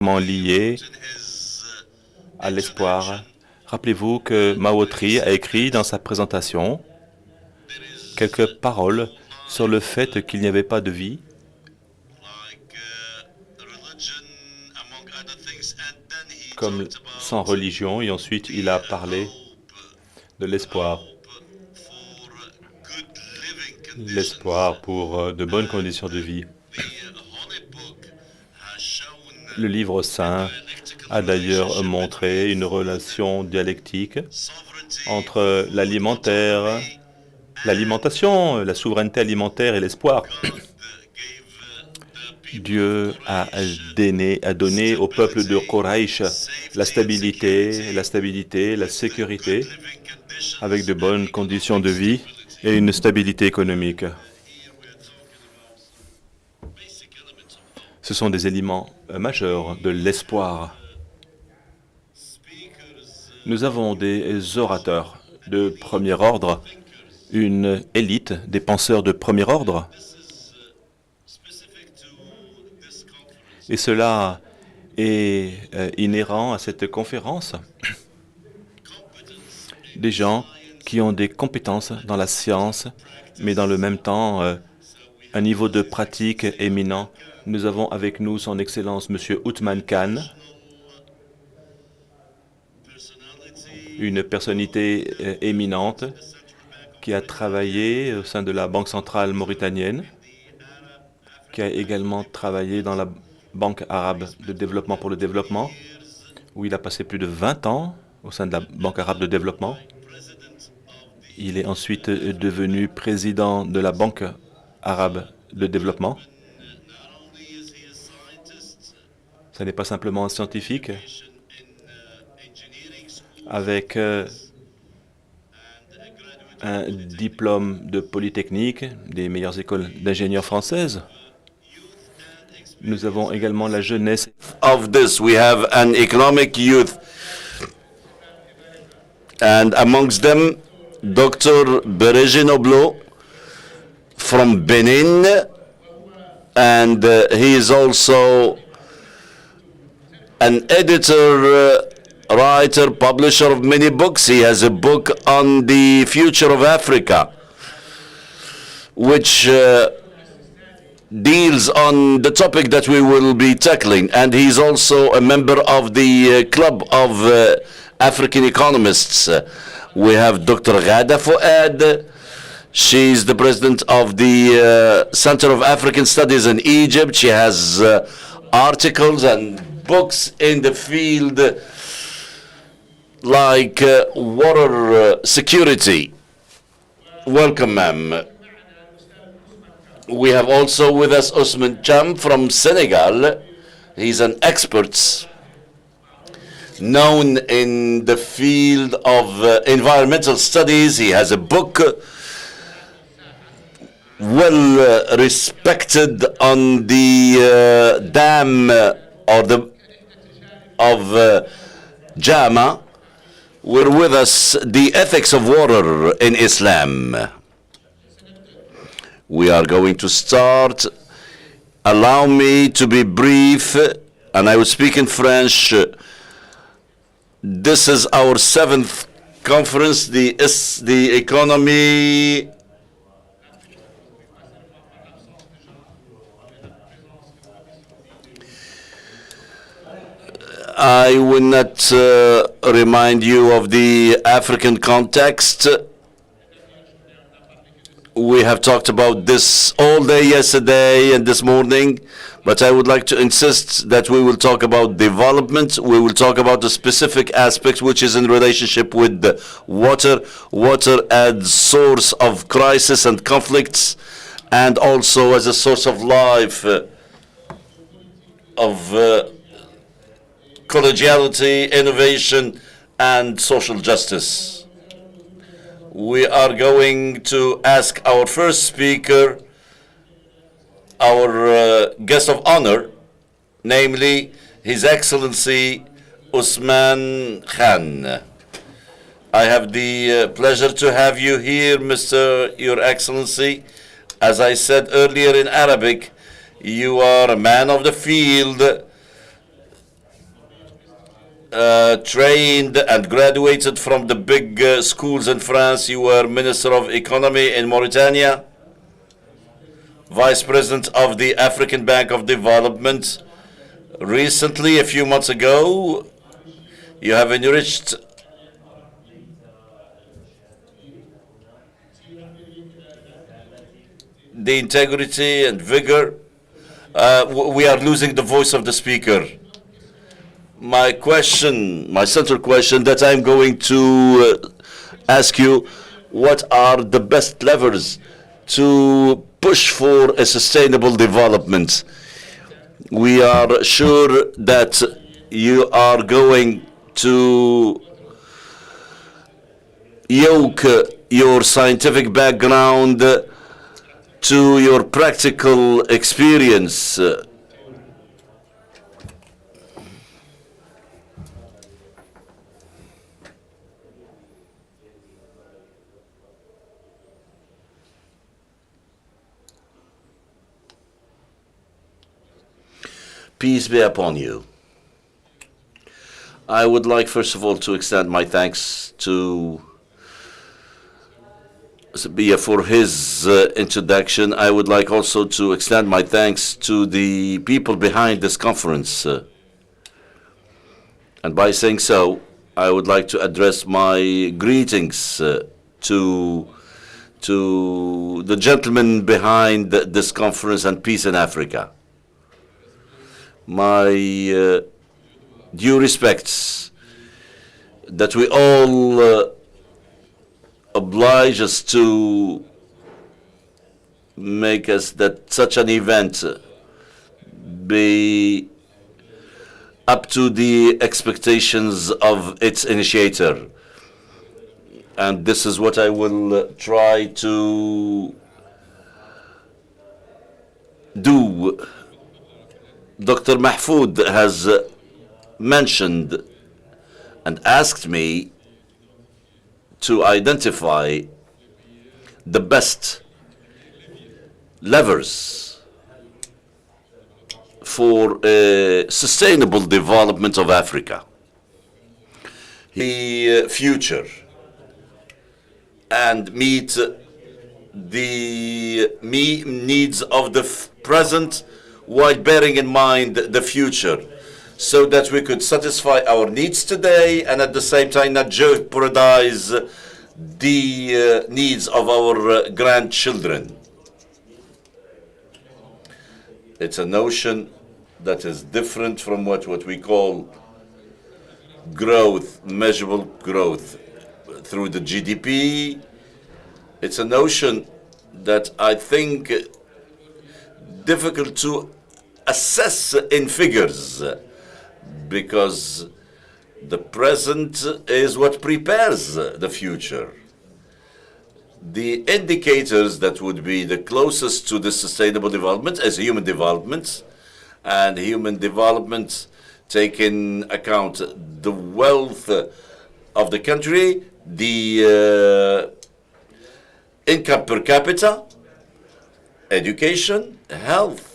lié à l'espoir. Rappelez-vous que Mao Tse a écrit dans sa présentation quelques paroles sur le fait qu'il n'y avait pas de vie, comme sans religion, et ensuite il a parlé de l'espoir. L'espoir pour de bonnes conditions de vie. Le livre saint a d'ailleurs montré une relation dialectique entre l'alimentation, la souveraineté alimentaire et l'espoir. Dieu a donné au peuple de Quraysh la stabilité, la sécurité, avec de bonnes conditions de vie et une stabilité économique. Ce sont des éléments majeurs de l'espoir. Nous avons des orateurs de premier ordre, une élite des penseurs de premier ordre. Et cela est inhérent à cette conférence. Des gens qui ont des compétences dans la science, mais dans le même temps, un niveau de pratique éminent. Nous avons avec nous son Excellence M. Othman Khan, une personnalité éminente qui a travaillé au sein de la Banque centrale mauritanienne, qui a également travaillé dans la Banque arabe de développement pour le développement, où il a passé plus de 20 ans au sein de la Banque arabe de développement. Il est ensuite devenu président de la Banque arabe de développement. Ce n'est pas simplement un scientifique avec un diplôme de Polytechnique, des meilleures écoles d'ingénieurs françaises. Nous avons également la jeunesse. Of this, we have an economic youth, and amongst them, Dr. Bereji Noblo from Benin, and he is also an editor, writer, publisher of many books. He has a book on the future of Africa, which deals on the topic that we will be tackling, and he's also a member of the Club of African Economists. We have Dr. Ghada Fouad. She's the president of the Center of African Studies in Egypt. She has articles and books in the field like water security. Welcome, ma'am. We have also with us Ousmane Cham from Senegal. He's an expert known in the field of environmental studies. He has a book well respected on the dam of Jama. We're with us, the ethics of water in Islam. We are going to start. Allow me to be brief, and I will speak in French. This is our 7th conference, the economy. I will not remind you of the African context. We have talked about this all day yesterday and this morning, but I would like to insist that we will talk about development. We will talk about the specific aspect which is in relationship with the water as source of crisis and conflicts, and also as a source of life, of collegiality, innovation, and social justice. We are going to ask our first speaker, our guest of honor, namely His Excellency Ousmane Khan. I have the pleasure to have you here, Your Excellency. As I said earlier in Arabic, you are a man of the field. trained and graduated from the big schools in France. You were Minister of Economy in Mauritania, Vice President of the African Bank of Development. Recently, a few months ago, you have enriched the integrity and vigor. We are losing the voice of the speaker. My central question that I'm going to ask you, what are the best levers to push for a sustainable development? We are sure that you are going to yoke your scientific background to your practical experience. Peace be upon you. I would like, first of all, to extend my thanks to Sabia for his introduction. I would like also to extend my thanks to the people behind this conference. And by saying so, I would like to address my greetings to the gentlemen behind this conference and peace in Africa. My due respects that we all oblige us to make us that such an event be up to the expectations of its initiator. And this is what I will try to do. Dr. Mahfoud has mentioned and asked me to identify the best levers for a sustainable development of Africa, the future, and meet the needs of the present while bearing in mind the future, so that we could satisfy our needs today and at the same time not jeopardize the needs of our grandchildren. It's a notion that is different from what we call growth, measurable growth through the GDP. It's a notion that I think difficult to assess in figures, because the present is what prepares the future. The indicators that would be the closest to the sustainable development is human development, and human development take in account the wealth of the country, the income per capita, education, health.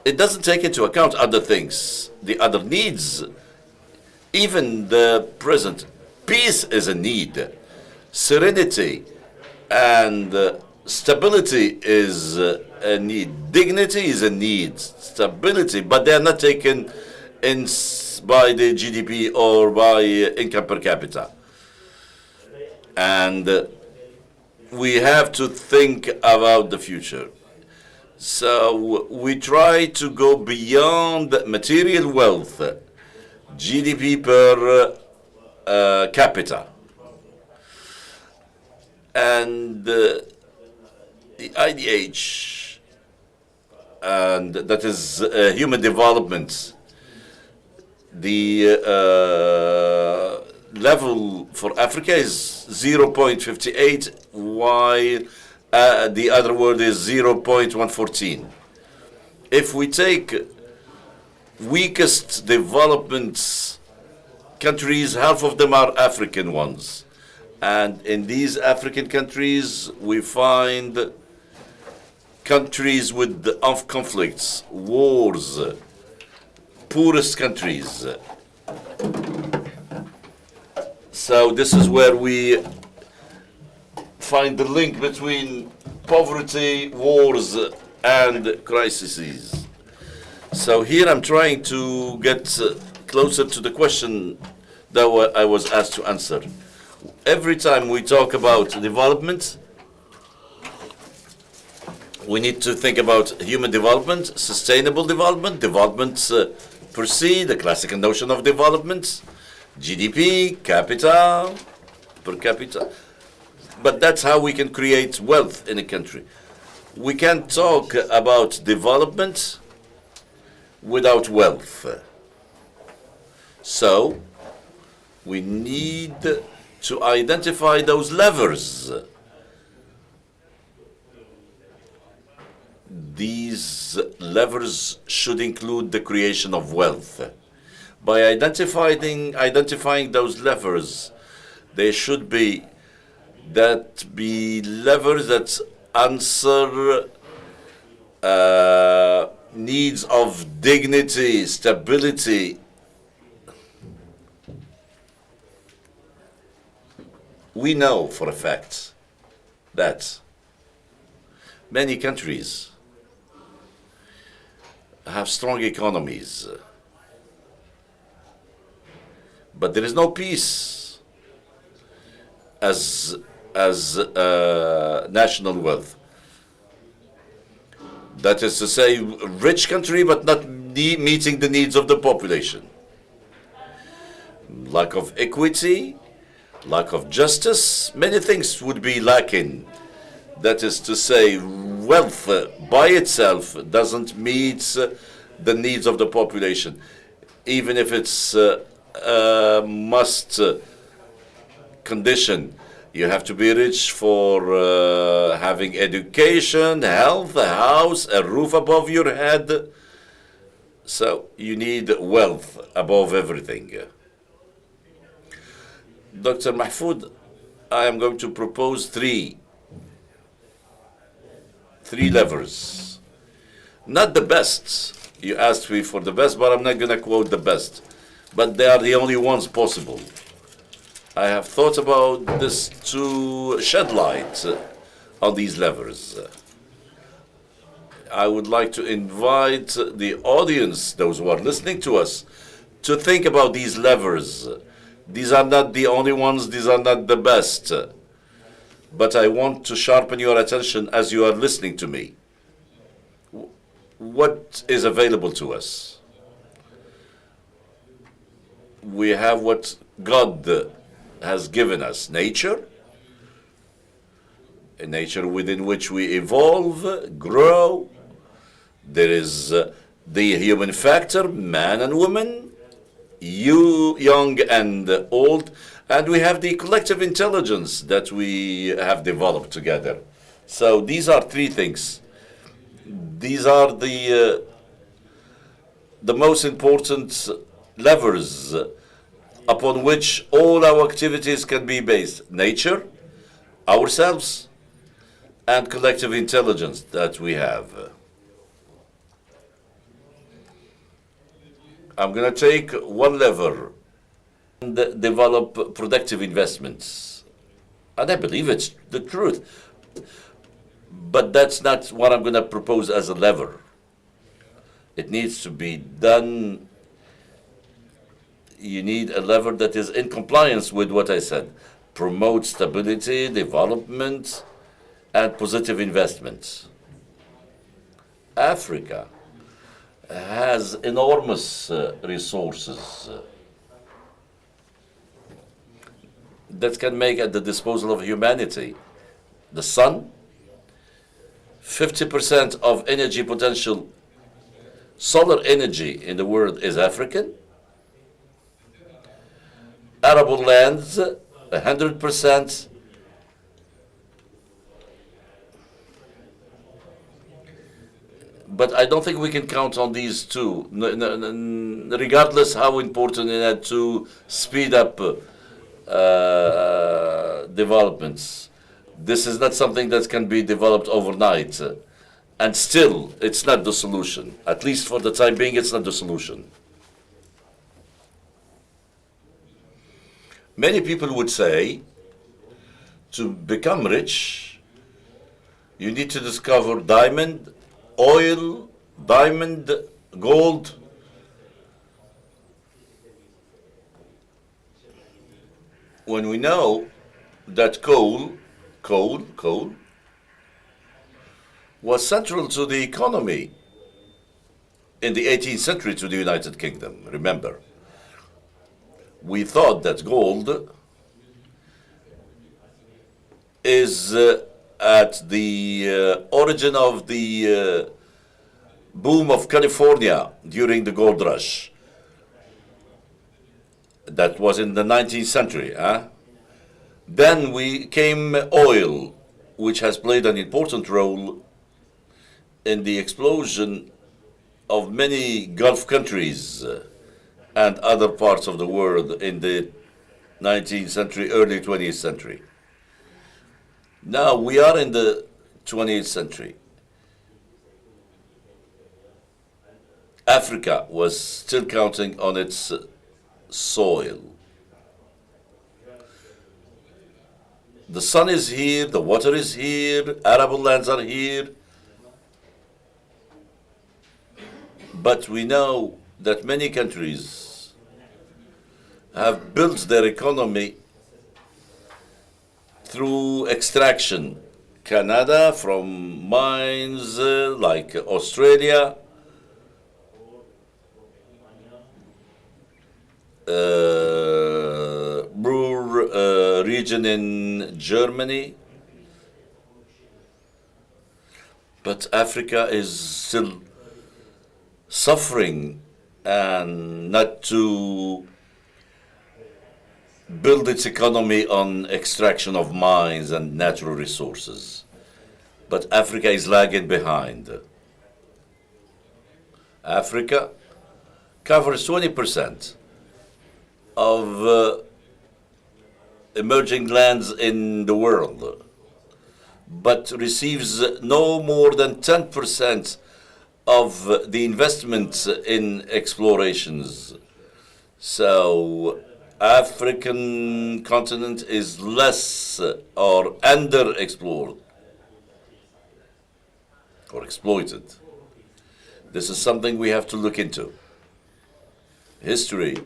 It doesn't take into account other things, the other needs. Even the present peace is a need. Serenity and stability is a need. Dignity is a need. Stability, but they are not taken in by the GDP or by income per capita. And we have to think about the future. So we try to go beyond material wealth, GDP per capita. And the IDH, and that is human development, the level for Africa is 0.58, while the other word is 0.114. If we take weakest development countries, half of them are African ones. And in these African countries, we find countries with conflicts, wars, poorest countries. So this is where we find the link between poverty, wars, and crises. So here I'm trying to get closer to the question that I was asked to answer. Every time we talk about development, we need to think about human development, sustainable development, development per se, the classical notion of development, GDP, capita, per capita. But that's how we can create wealth in a country. We can't talk about development without wealth. So we need to identify those levers. These levers should include the creation of wealth. By identifying those levers, they should be levers that answer needs of dignity, stability. We know for a fact that many countries have strong economies, but there is no peace as national wealth. That is to say, rich country but not meeting the needs of the population. Lack of equity, lack of justice, many things would be lacking. That is to say, wealth by itself doesn't meet the needs of the population, even if it's a must condition. You have to be rich for having education, health, a house, a roof above your head. So you need wealth above everything. Dr. Mahfoud, I am going to propose three levers. Not the best. You asked me for the best, but I'm not going to quote the best. But they are the only ones possible. I have thought about this to shed light on these levers. I would like to invite the audience, those who are listening to us, to think about these levers. These are not the only ones, these are not the best. But I want to sharpen your attention as you are listening to me. What is available to us? We have what God has given us, nature, a nature within which we evolve, grow. There is the human factor, man and woman, you, young and old, and we have the collective intelligence that we have developed together. So these are three things. These are the most important levers upon which all our activities can be based. Nature, ourselves, and collective intelligence that we have. I'm going to take one lever and develop productive investments. And I believe it's the truth. But that's not what I'm going to propose as a lever. It needs to be done. You need a lever that is in compliance with what I said. Promote stability, development, and positive investments. Africa has enormous resources that can make at the disposal of humanity. The sun, 50% of energy potential, solar energy in the world is African. Arable lands, 100%. But I don't think we can count on these two, regardless how important it is to speed up developments. This is not something that can be developed overnight. And still, it's not the solution. At least for the time being, it's not the solution. Many people would say, to become rich, you need to discover diamond, oil, diamond, gold. When we know that coal was central to the economy in the 18th century to the United Kingdom, remember. We thought that gold is at the origin of the boom of California during the gold rush. That was in the 19th century. Then we came oil, which has played an important role in the explosion of many Gulf countries and other parts of the world in the 19th century, early 20th century. Now we are in the 20th century. Africa was still counting on its soil. The sun is here, the water is here, arable lands are here. But we know that many countries have built their economy through extraction. Canada from mines like Australia, Ruhr region in Germany. But Africa is still suffering and not to build its economy on extraction of mines and natural resources. But Africa is lagging behind. Africa covers 20% of emerging lands in the world, but receives no more than 10% of the investments in explorations. So African continent is less or underexplored or exploited. This is something we have to look into. History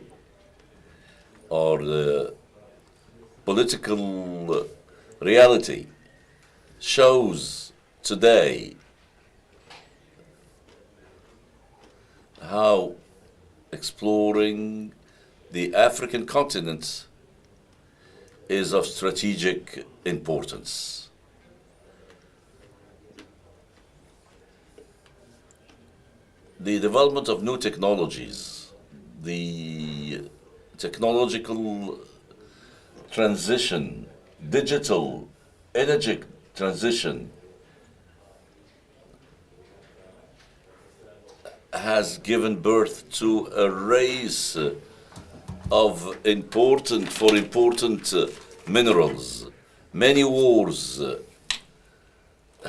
or the political reality shows today how exploring the African continent is of strategic importance. The development of new technologies, the technological transition, digital energy transition has given birth to a race of important minerals. Many wars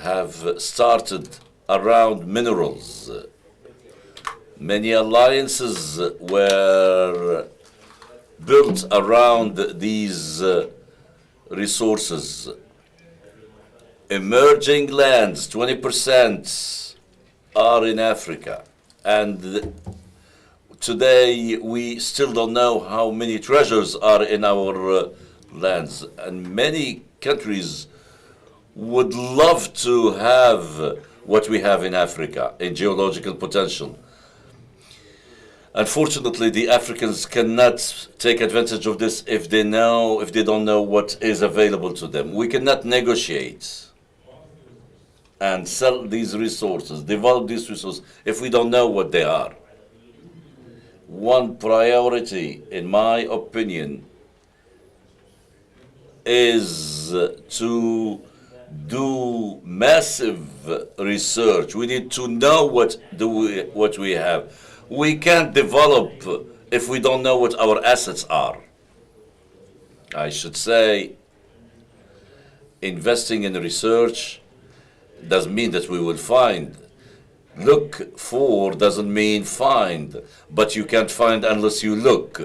have started around minerals. Many alliances were built around these resources. Emerging lands, 20% are in Africa. And today we still don't know how many treasures are in our lands. And many countries would love to have what we have in Africa in geological potential. Unfortunately, the Africans cannot take advantage of this if they don't know what is available to them. We cannot negotiate and sell these resources, develop these resources, if we don't know what they are. One priority, in my opinion, is to do massive research. We need to know what we have. We can't develop if we don't know what our assets are. I should say, investing in research doesn't mean that we will find. Look for doesn't mean find, but you can't find unless you look.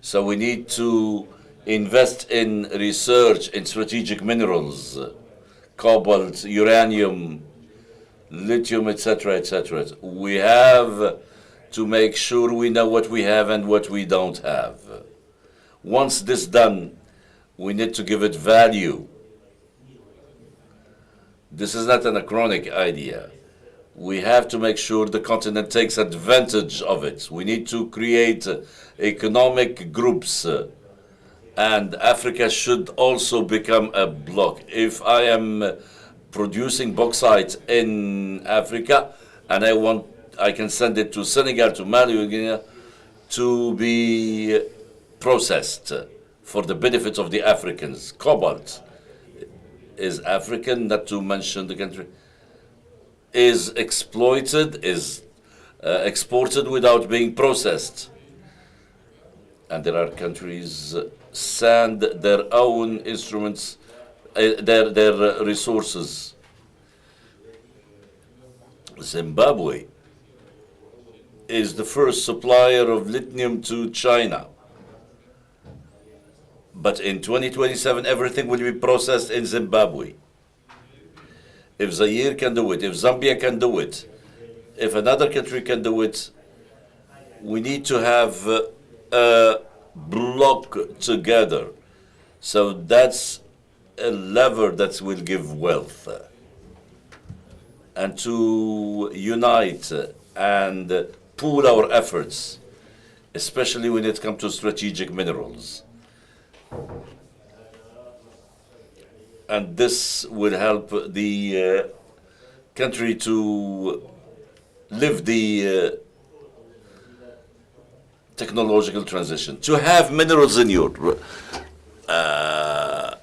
So we need to invest in research in strategic minerals, cobalt, uranium, lithium, etc., etc. We have to make sure we know what we have and what we don't have. Once this done, we need to give it value. This is not an anachronic idea. We have to make sure the continent takes advantage of it. We need to create economic groups, and Africa should also become a bloc. If I am producing bauxite in Africa and I can send it to Senegal, to Mali, Guinea, to be processed for the benefit of the Africans. Cobalt is African, not to mention the country, is exploited, is exported without being processed. And there are countries send their own instruments, their resources. Zimbabwe is the first supplier of lithium to China. But in 2027, everything will be processed in Zimbabwe. If Zaire can do it, if Zambia can do it, if another country can do it, we need to have a block together. So that's a lever that will give wealth. And to unite and pool our efforts, especially when it comes to strategic minerals. And this will help the country to live the technological transition. To have minerals in your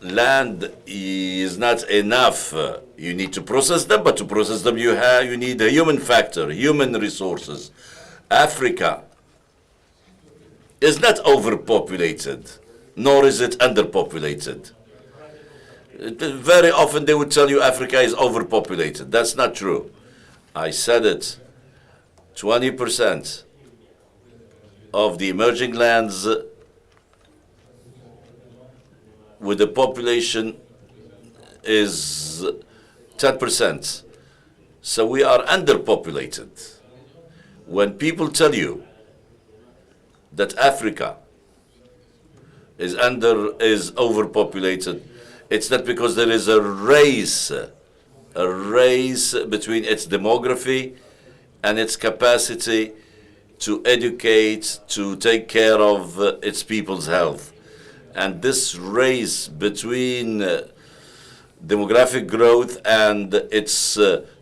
land is not enough. You need to process them, but to process them you need a human factor, human resources. Africa is not overpopulated, nor is it underpopulated. Very often they would tell you Africa is overpopulated. That's not true. I said it. 20% of the emerging lands with the population is 10%. So we are underpopulated. When people tell you that Africa is overpopulated, it's not because there is a race between its demography and its capacity to educate, to take care of its people's health. And this race between demographic growth and its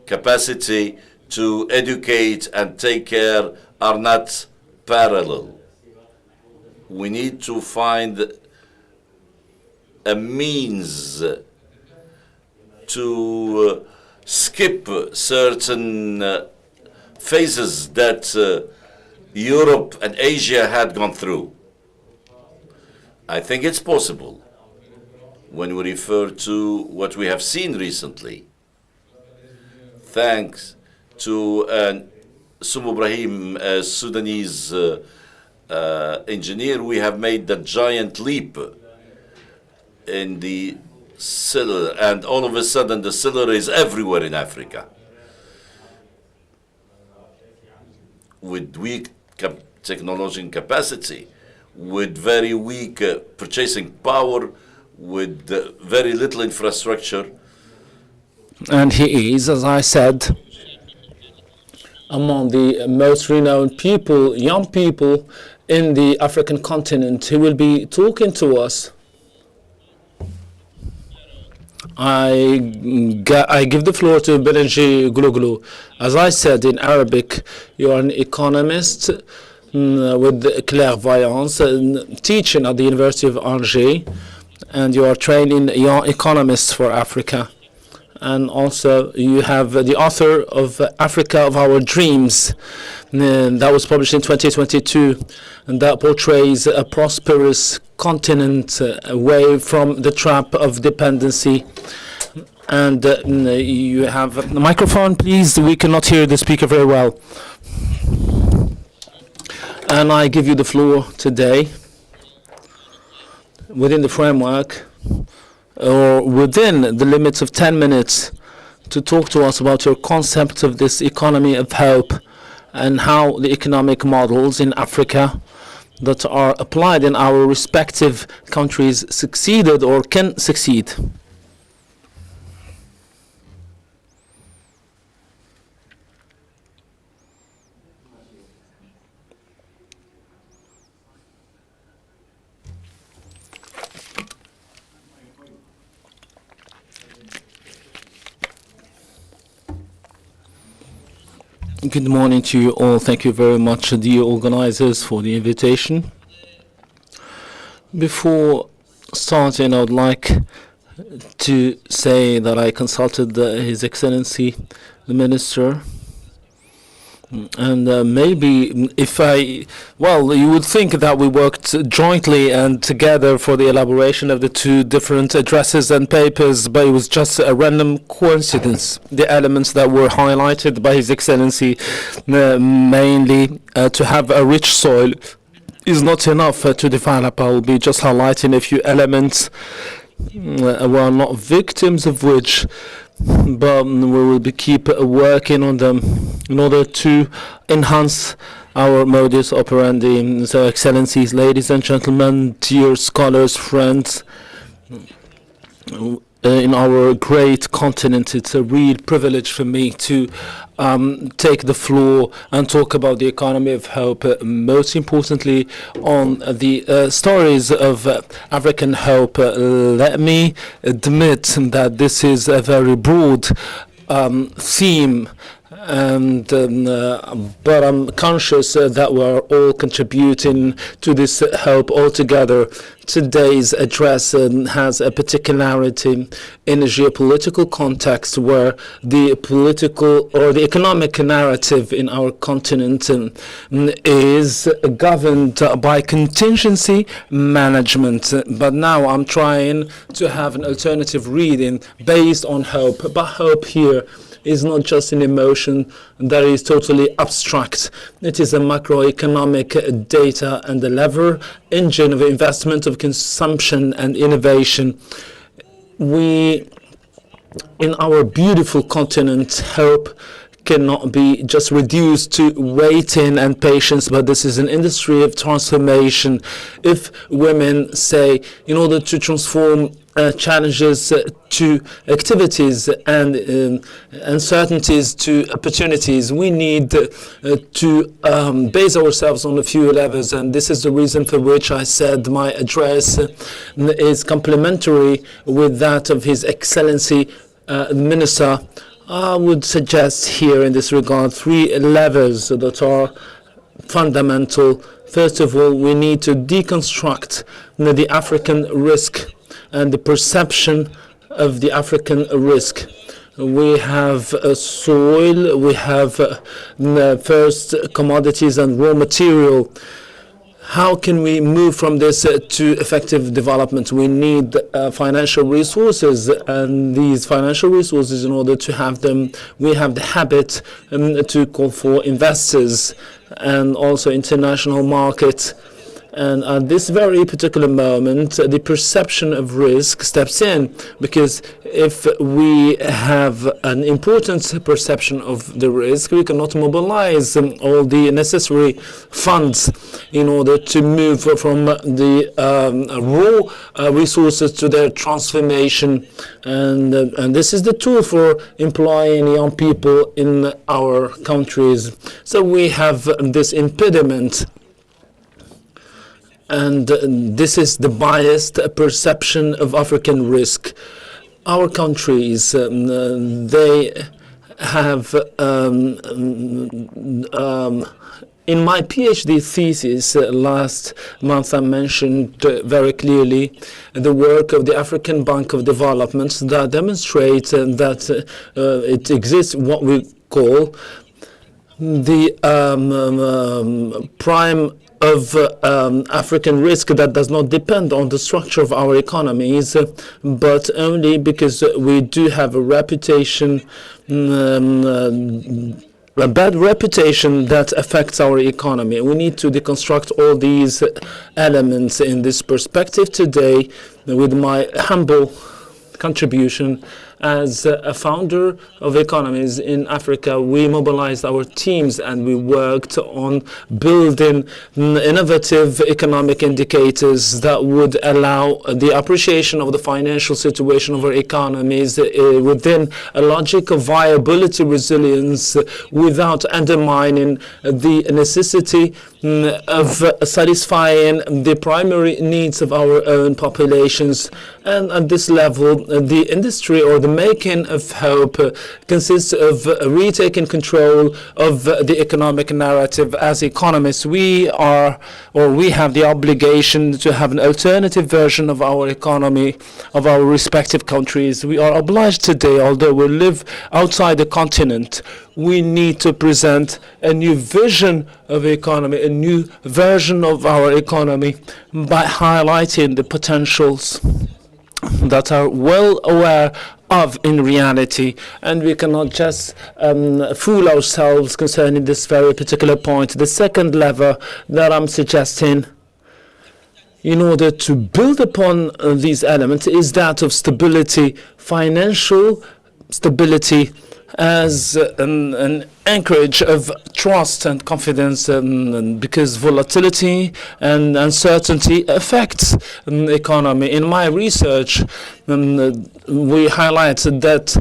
capacity to educate and take care are not parallel. We need to find a means to skip certain phases that Europe and Asia had gone through. I think it's possible when we refer to what we have seen recently. Thanks to Sumo Ibrahim, a Sudanese engineer, we have made the giant leap in the cellular, and all of a sudden the cellular is everywhere in Africa. With weak technological capacity, with very weak purchasing power, with very little infrastructure. And he is, as I said, among the most renowned people, young people in the African continent. He will be talking to us. I give the floor to Berenji Guluglu. As I said in Arabic, you are an economist with clairvoyance, teaching at the University of Angers, and you are training young economists for Africa. And also you have the author of Africa of Our Dreams, that was published in 2022, and that portrays a prosperous continent away from the trap of dependency. And you have the microphone, please. We cannot hear the speaker very well. And I give you the floor today within the framework or within the limits of 10 minutes to talk to us about your concept of this economy of hope and how the economic models in Africa that are applied in our respective countries succeeded or can succeed. Good morning to you all. Thank you very much, dear organizers, for the invitation. Before starting, I would like to say that I consulted His Excellency, the Minister, and maybe if you would think that we worked jointly and together for the elaboration of the two different addresses and papers, but it was just a random coincidence. The elements that were highlighted by His Excellency, mainly to have a rich soil, is not enough to develop. I will be just highlighting a few elements. We are not victims of which, but we will keep working on them in order to enhance our modus operandi. So, Excellencies, ladies and gentlemen, dear scholars, friends, in our great continent, it's a real privilege for me to take the floor and talk about the economy of hope, most importantly on the stories of African hope. Let me admit that this is a very broad theme, and but I'm conscious that we're all contributing to this hope altogether. Today's address has a particularity in a geopolitical context where the political or the economic narrative in our continent is governed by contingency management. But now I'm trying to have an alternative reading based on hope. But hope here is not just an emotion that is totally abstract. It is a macroeconomic data and a lever engine of investment, of consumption and innovation. We, in our beautiful continent, hope cannot be just reduced to waiting and patience, but this is an industry of transformation. If women say, in order to transform challenges to activities and uncertainties to opportunities, we need to base ourselves on a few levels, and this is the reason for which I said my address is complementary with that of His Excellency the Minister. I would suggest here in this regard 3 levels that are fundamental. First of all, we need to deconstruct the African risk and the perception of the African risk. We have soil, we have first commodities and raw material. How can we move from this to effective development? We need financial resources, and these financial resources, in order to have them, we have the habit to call for investors and also international markets. And at this very particular moment, the perception of risk steps in, because if we have an important perception of the risk, we cannot mobilize all the necessary funds in order to move from the raw resources to their transformation. And this is the tool for employing young people in our countries. So we have this impediment. And this is the biased perception of African risk. Our countries, they have, in my PhD thesis last month, I mentioned very clearly the work of the African Bank of Development that demonstrates that it exists what we call the prime of African risk that does not depend on the structure of our economies, but only because we do have a reputation a bad reputation that affects our economy. We need to deconstruct all these elements. In this perspective today, with my humble contribution as a founder of economies in Africa, we mobilized our teams and we worked on building innovative economic indicators that would allow the appreciation of the financial situation of our economies within a logic of viability, resilience, without undermining the necessity of satisfying the primary needs of our own populations. And at this level, the industry or the making of hope consists of retaking control of the economic narrative. As economists, we have the obligation to have an alternative version of our economy, of our respective countries. We are obliged today, although we live outside the continent, we need to present a new vision of economy, a new version of our economy, by highlighting the potentials that are well aware of in reality, and we cannot just fool ourselves concerning this very particular point. The second lever that I'm suggesting in order to build upon these elements is that of stability, financial stability, as an anchorage of trust and confidence, because volatility and uncertainty affects the economy. In my research, we highlighted that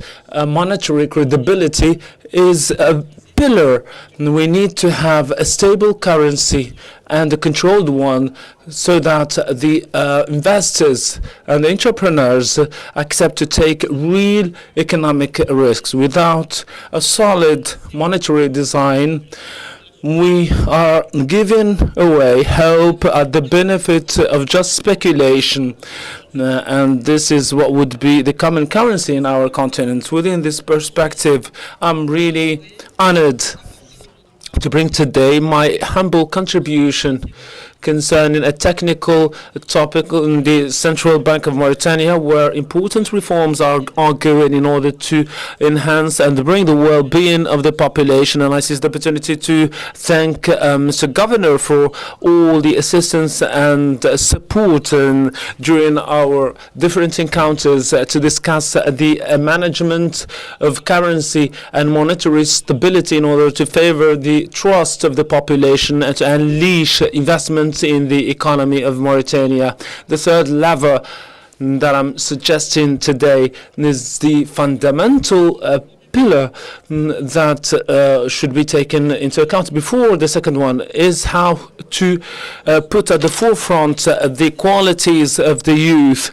monetary credibility is a pillar. We need to have a stable currency and a controlled one, so that the investors and the entrepreneurs accept to take real economic risks. Without a solid monetary design, we are giving away hope at the benefit of just speculation. And this is what would be the common currency in our continent. Within this perspective, I'm really honored to bring today my humble contribution concerning a technical topic in the Central Bank of Mauritania, where important reforms are arguing in order to enhance and bring the well-being of the population. And I seize the opportunity to thank Mr. Governor for all the assistance and support during our different encounters to discuss the management of currency and monetary stability in order to favor the trust of the population and to unleash investment in the economy of Mauritania. The third lever that I'm suggesting today is the fundamental pillar that should be taken into account before the second one, is how to put at the forefront the qualities of the youth.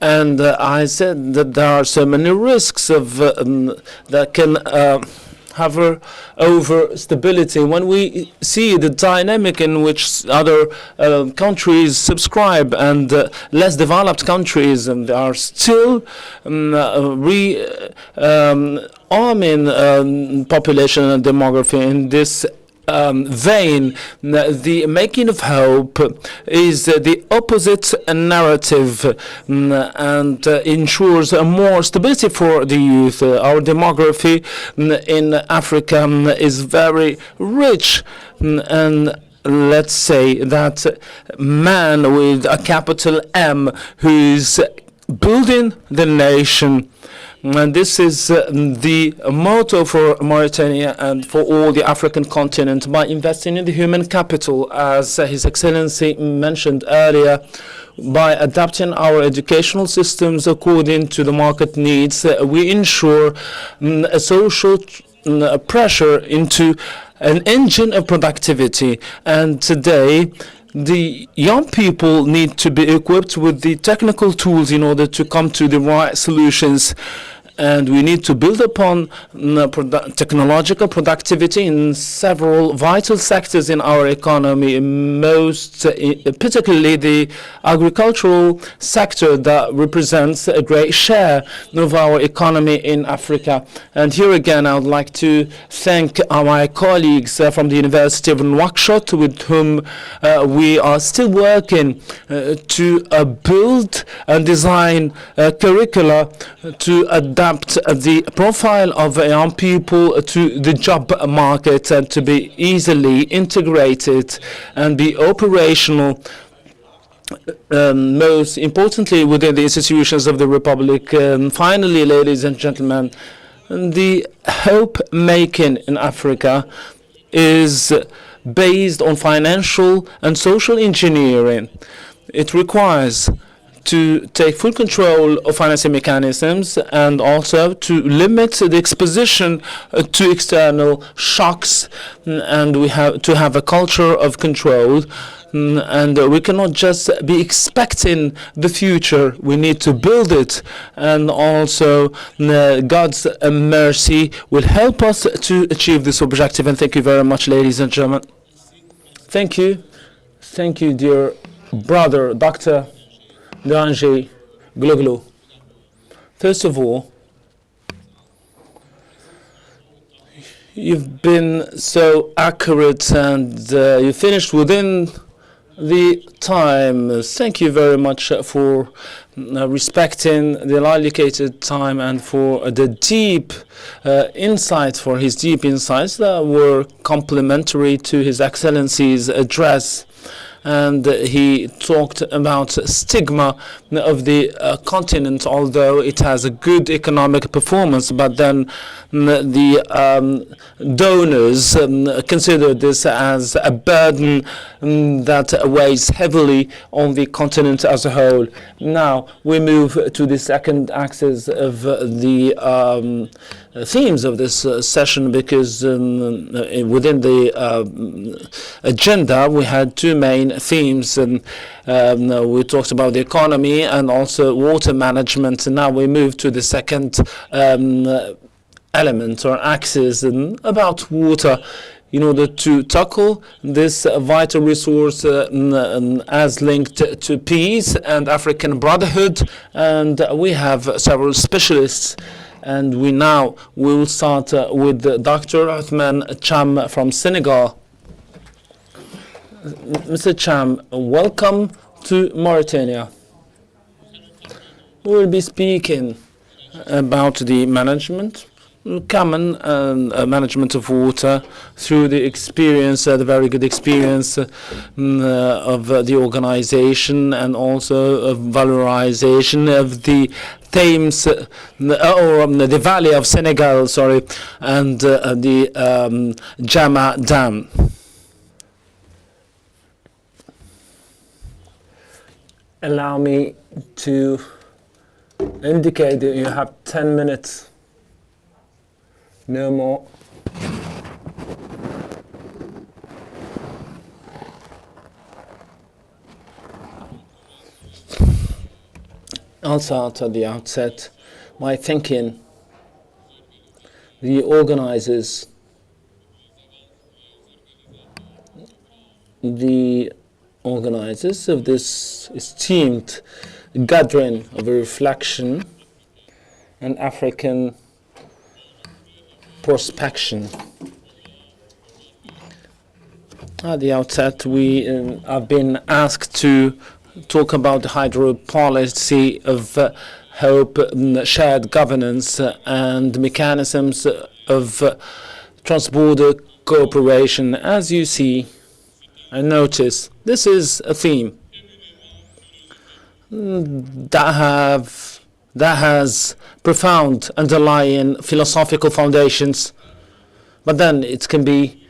And I said that there are so many risks of that can hover over stability. When we see the dynamic in which other countries subscribe and less developed countries are still arming population and demography in this vein, the making of hope is the opposite narrative and ensures more stability for the youth. Our demography in Africa is very rich, and let's say that man with a capital M who's building the nation. And this is the motto for Mauritania and for all the African continent. By investing in the human capital, as His Excellency mentioned earlier, by adapting our educational systems according to the market needs, we ensure a social pressure into an engine of productivity. And today, the young people need to be equipped with the technical tools in order to come to the right solutions. And we need to build upon technological productivity in several vital sectors in our economy, particularly the agricultural sector that represents a great share of our economy in Africa. And here again, I would like to thank my colleagues from the University of Nouakchott, with whom we are still working to build and design curricula to adapt adapt the profile of young people to the job market and to be easily integrated and be operational, most importantly within the institutions of the Republic. Finally, ladies and gentlemen, the hope making in Africa is based on financial and social engineering. It requires to take full control of financing mechanisms and also to limit the exposition to external shocks, and we have to have a culture of control. And we cannot just be expecting the future. We need to build it, and also God's mercy will help us to achieve this objective. And thank you very much, ladies and gentlemen. Thank you. Thank you, dear brother, Dr. Danger Gloglo. First of all, you've been so accurate, and you finished within the time. Thank you very much for respecting the allocated time and for the deep insights, for his deep insights that were complementary to His Excellency's address. And he talked about stigma of the continent, although it has a good economic performance, but then the donors consider this as a burden that weighs heavily on the continent as a whole. Now we move to the second axis of the themes of this session, because within the agenda we had two main themes, and we talked about the economy and also water management, and now we move to the second element or axis about water, in order to tackle this vital resource as linked to peace and African brotherhood. And we have several specialists, and we will start with Dr. Othman Cham from Senegal. Mr. Cham, welcome to Mauritania. We will be speaking about the management, common management of water through the experience, the very good experience of the organization, and also of valorization of the Thames, or the Valley of Senegal, and the Jama Dam. Allow me to indicate that you have 10 minutes, no more. I'll start at the outset by thanking the organizers, of this esteemed gathering of a reflection and African prospection. At the outset, we have been asked to talk about the hydro policy of hope, shared governance, and mechanisms of transborder cooperation. As you see and notice, this is a theme that has profound underlying philosophical foundations, but then it can be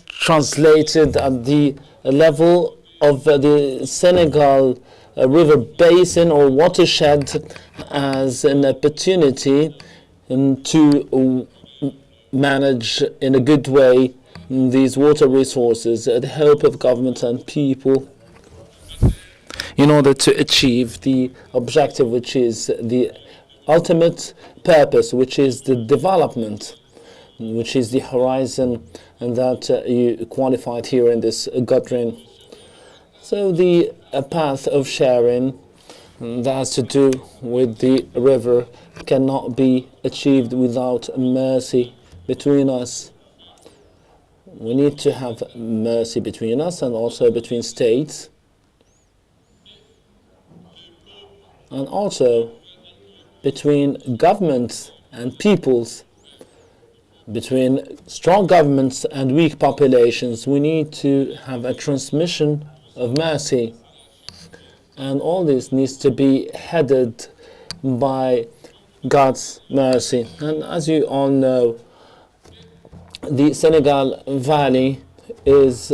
translated at the level of the Senegal river basin or watershed as an opportunity to manage in a good way these water resources at the help of government and people, in order to achieve the objective, which is the ultimate purpose, which is the development, which is the horizon, and that you qualified here in this gathering. So the path of sharing that has to do with the river cannot be achieved without mercy between us. We need to have mercy between us and also between states, and also between governments and peoples, between strong governments and weak populations. We need to have a transmission of mercy. And all this needs to be headed by God's mercy. And as you all know, the Senegal Valley is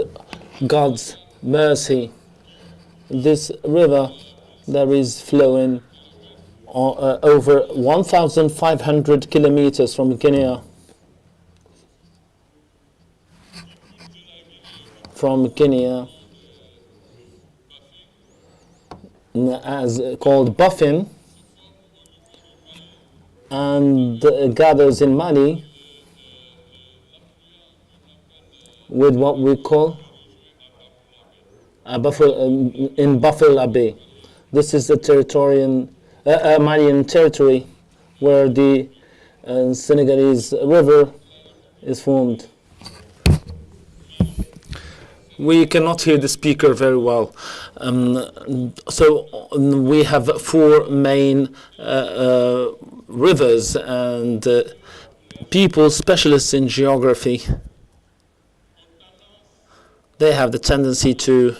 God's mercy. This river that is flowing over 1,500 kilometers from Guinea, as called Buffin, and gathers in Mali with what we call in Buffalo Bay. This is the Malian territory where the Senegalese river is formed. We cannot hear the speaker very well. So we have four main rivers, and people specialists in geography, they have the tendency to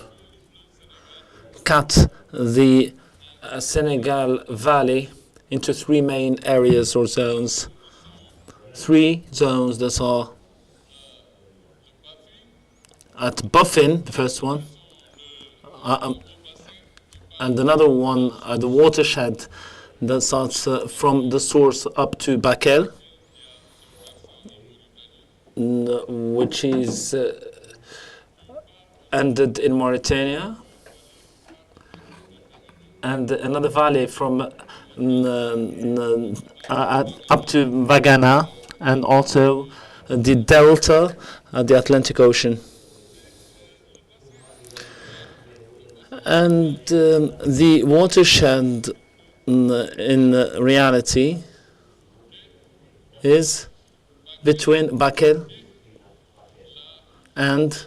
cut the Senegal Valley into three main areas or zones. Three zones that are at Buffin, the first one, and another one at the watershed that starts from the source up to Bakel, which is ended in Mauritania, and another valley from up to Bagana, and also the delta at the Atlantic Ocean. And the watershed in reality is between Bakel and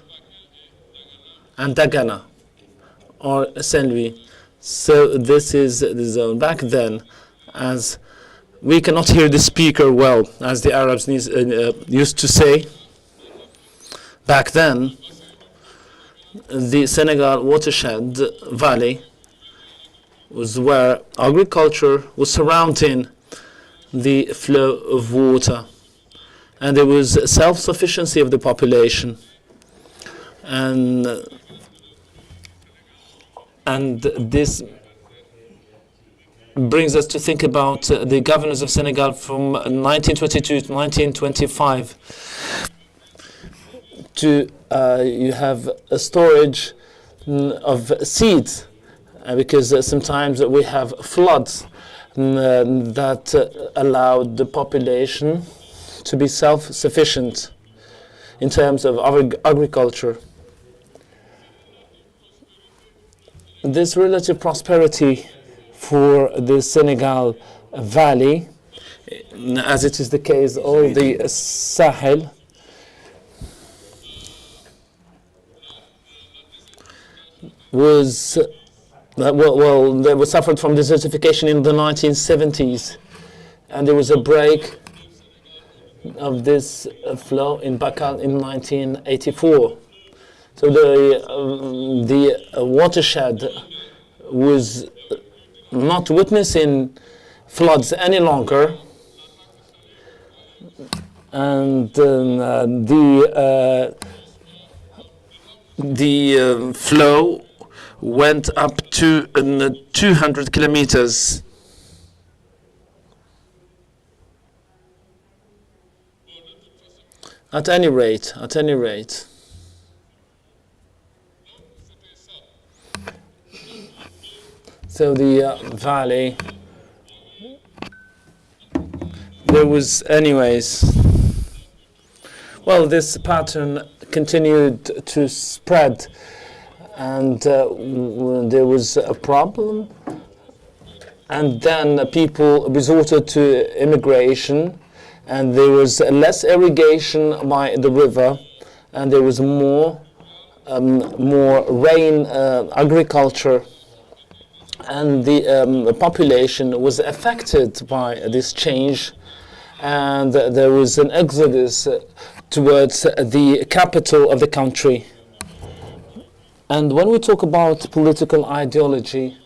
Dagana or Saint Louis. So this is the zone. Back then, as we cannot hear the speaker well, as the Arabs used to say, back then, the Senegal watershed valley was where agriculture was surrounding the flow of water, and there was self-sufficiency of the population, and this brings us to think about the governors of Senegal from 1922 to 1925. You have a storage of seeds, because sometimes we have floods that allowed the population to be self-sufficient in terms of agriculture. This relative prosperity for the Senegal Valley, as it is the case of the Sahel, was they were suffered from desertification in the 1970s, and there was a break of this flow in Bakal in 1984. So the watershed was not witnessing floods any longer, and the flow went up to 200 kilometers. At any rate. So the valley, there was anyways, well, this pattern continued to spread, and there was a problem, and then people resorted to immigration, and there was less irrigation by the river, and there was more rain agriculture. and the population was affected by this change, and there was an exodus towards the capital of the country. And when we talk about political ideology,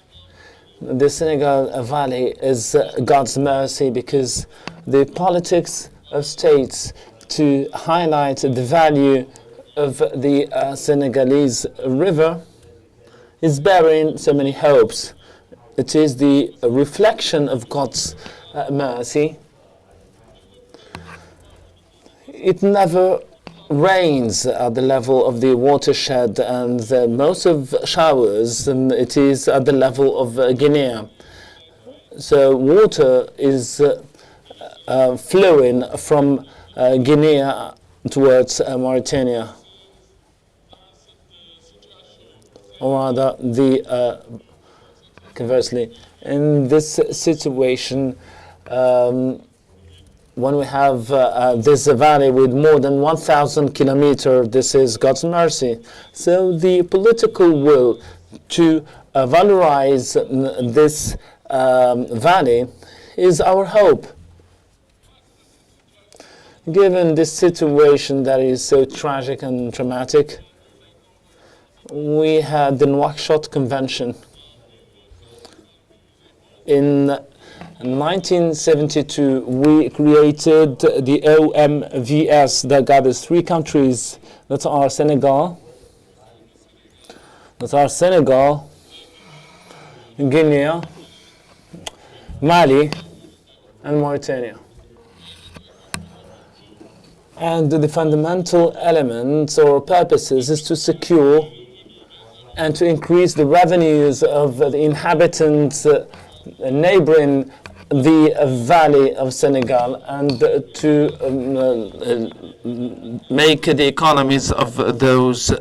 the Senegal Valley is God's mercy, because the politics of states to highlight the value of the Senegalese river is bearing so many hopes. It is the reflection of God's mercy. It never rains at the level of the watershed, and most of showers, it is at the level of Guinea. So water is flowing from Guinea towards Mauritania, or rather conversely. In this situation, when we have this valley with more than 1,000 kilometers, this is God's mercy. So the political will to valorize this valley is our hope. Given this situation that is so tragic and dramatic, we had the Nouakchott Convention. In 1972, we created the OMVS that gathers three countries that are Senegal, Guinea, Mali, and Mauritania. And the fundamental elements or purposes is to secure and to increase the revenues of the inhabitants neighboring the valley of Senegal, and to make the economies of those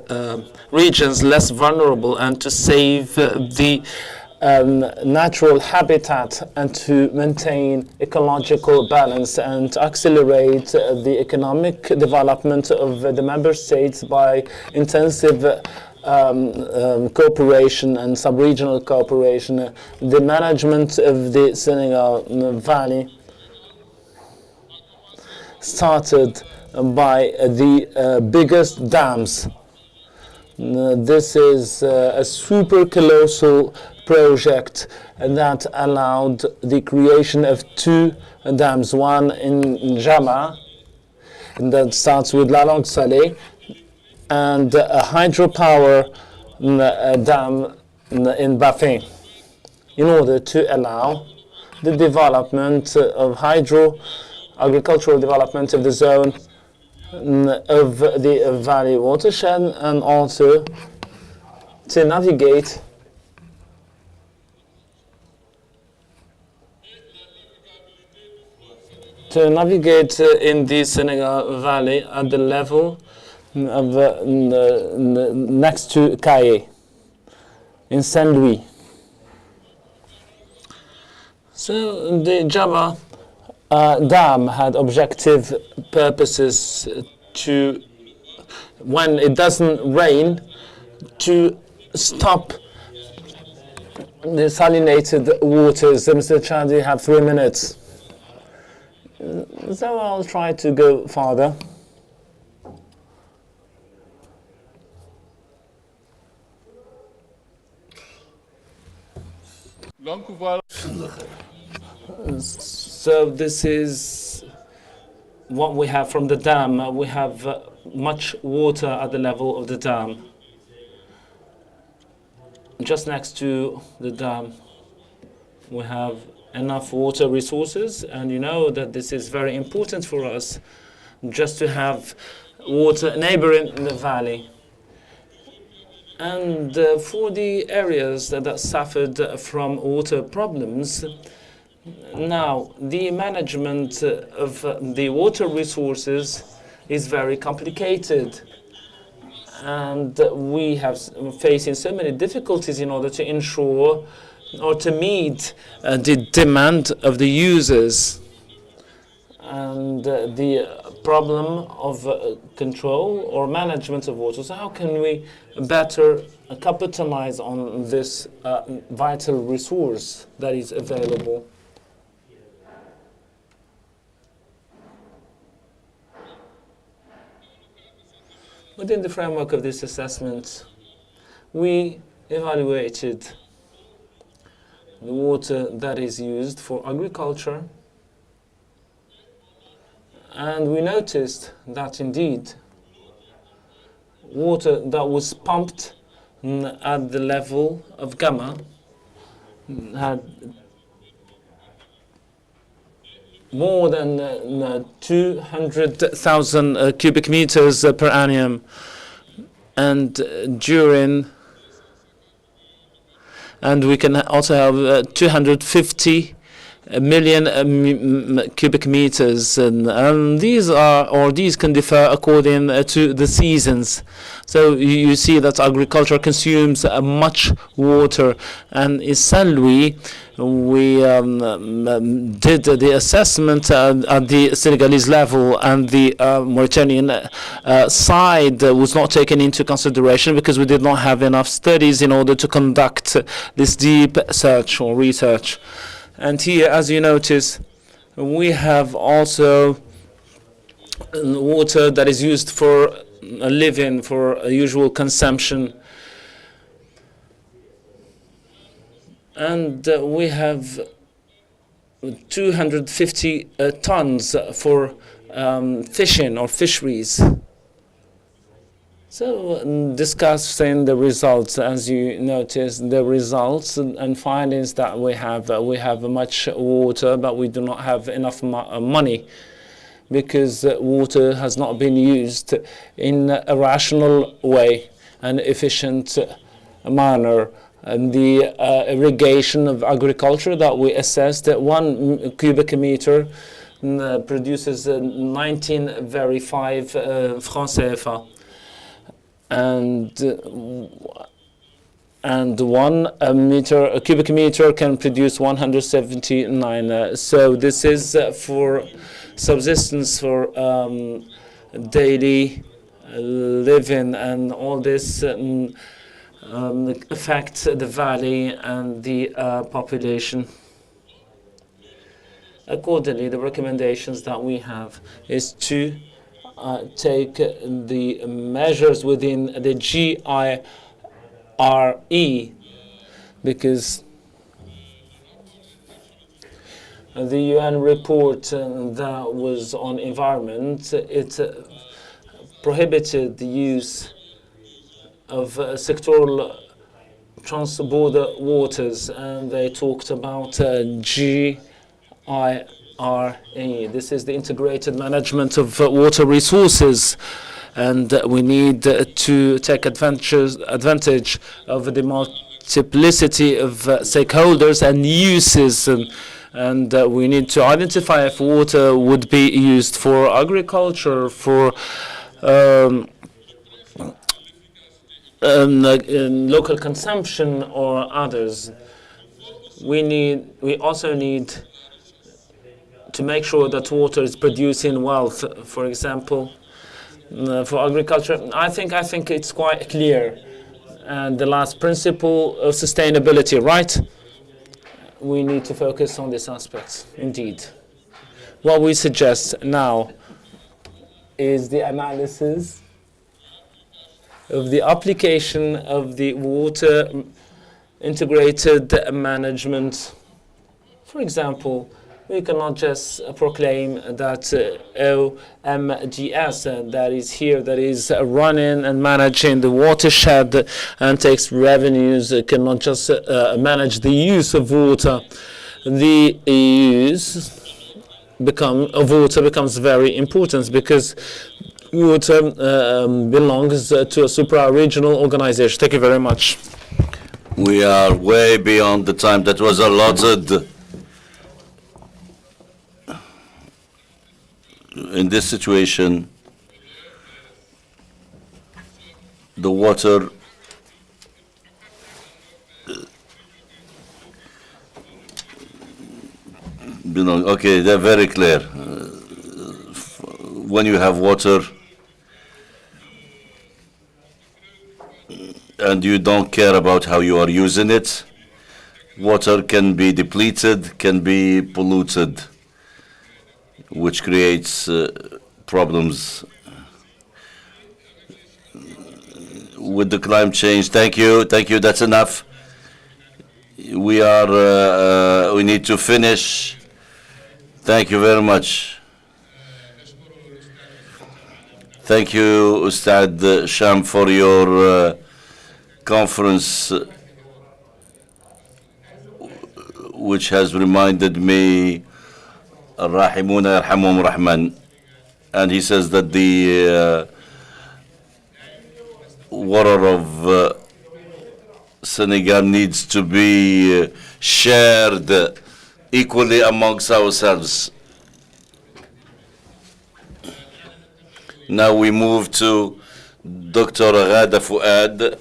regions less vulnerable, and to save the natural habitat, and to maintain ecological balance, and to accelerate the economic development of the member states by intensive cooperation and sub-regional cooperation. The management of the Senegal Valley started by the biggest dams. This is a super colossal project that allowed the creation of two dams, one in Jama, that starts with La Langue Salée, and a hydropower dam in Bafin, in order to allow the development of agricultural development of the zone of the valley watershed, and also to navigate in the Senegal Valley at the level of next to Kaye in Saint Louis. So the Jama dam had objective purposes to, when it doesn't rain, to stop the salinated waters. Mr. Chad, you have 3 minutes. So I'll try to go farther. So this is what we have from the dam. We have much water at the level of the dam. Just next to the dam, we have enough water resources, and you know that this is very important for us, just to have water neighboring the valley. And for the areas that suffered from water problems, now the management of the water resources is very complicated, and we have facing so many difficulties in order to ensure or to meet the demand of the users, and the problem of control or management of water. So how can we better capitalize on this vital resource that is available. Within the framework of this assessment, we evaluated the water that is used for agriculture, and we noticed that indeed water that was pumped at the level of gamma had more than 200,000 cubic meters per annum, and we can also have 250 million cubic meters, and these can differ according to the seasons. So you see that agriculture consumes much water, and in Saint-Louis we did the assessment at the Senegalese level, and the Mauritanian side was not taken into consideration because we did not have enough studies in order to conduct this deep search or research. And here, as you notice, we have also water that is used for living, for usual consumption. And we have 250 tons for fishing or fisheries. So discussing the results, as you notice, the results and findings that we have much water, but we do not have enough money, because water has not been used in a rational way and efficient manner. And the irrigation of agriculture that we assessed, that 1 cubic meter produces 19.5 francs CFA. And 1 cubic meter can produce 179. So this is for subsistence, for daily living, and all this affects the valley and the population. Accordingly, the recommendations that we have is to take the measures within the GIRE, because the UN report that was on environment, it prohibited the use of sectoral trans-border waters, and they talked about GIRE. This is the integrated management of water resources, and we need to take advantage of the multiplicity of stakeholders and uses, and we need to identify if water would be used for agriculture, for local consumption, or others. We also need to make sure that water is producing wealth. For example, for agriculture, I think it's quite clear. And the last principle of sustainability, right? We need to focus on this aspect, indeed. What we suggest now is the analysis of the application of the water integrated management. For example, we cannot just proclaim that OMGS that is here, that is running and managing the watershed and takes revenues, cannot just manage the use of water. The use of water becomes very important, because water belongs to a supra-regional organization. Thank you very much. We are way beyond the time that was allotted. In this situation, the water okay, they're very clear. When you have water, and you don't care about how you are using it. Water can be depleted, can be polluted, which creates problems with the climate change. Thank you, that's enough. We need to finish. Thank you very much. Thank you, Ustad Sham, for your conference, which has reminded me Rahimuna Yarhamum Rahman. And he says that the water of Senegal needs to be shared equally amongst ourselves. Now we move to Dr. Ghada Fuad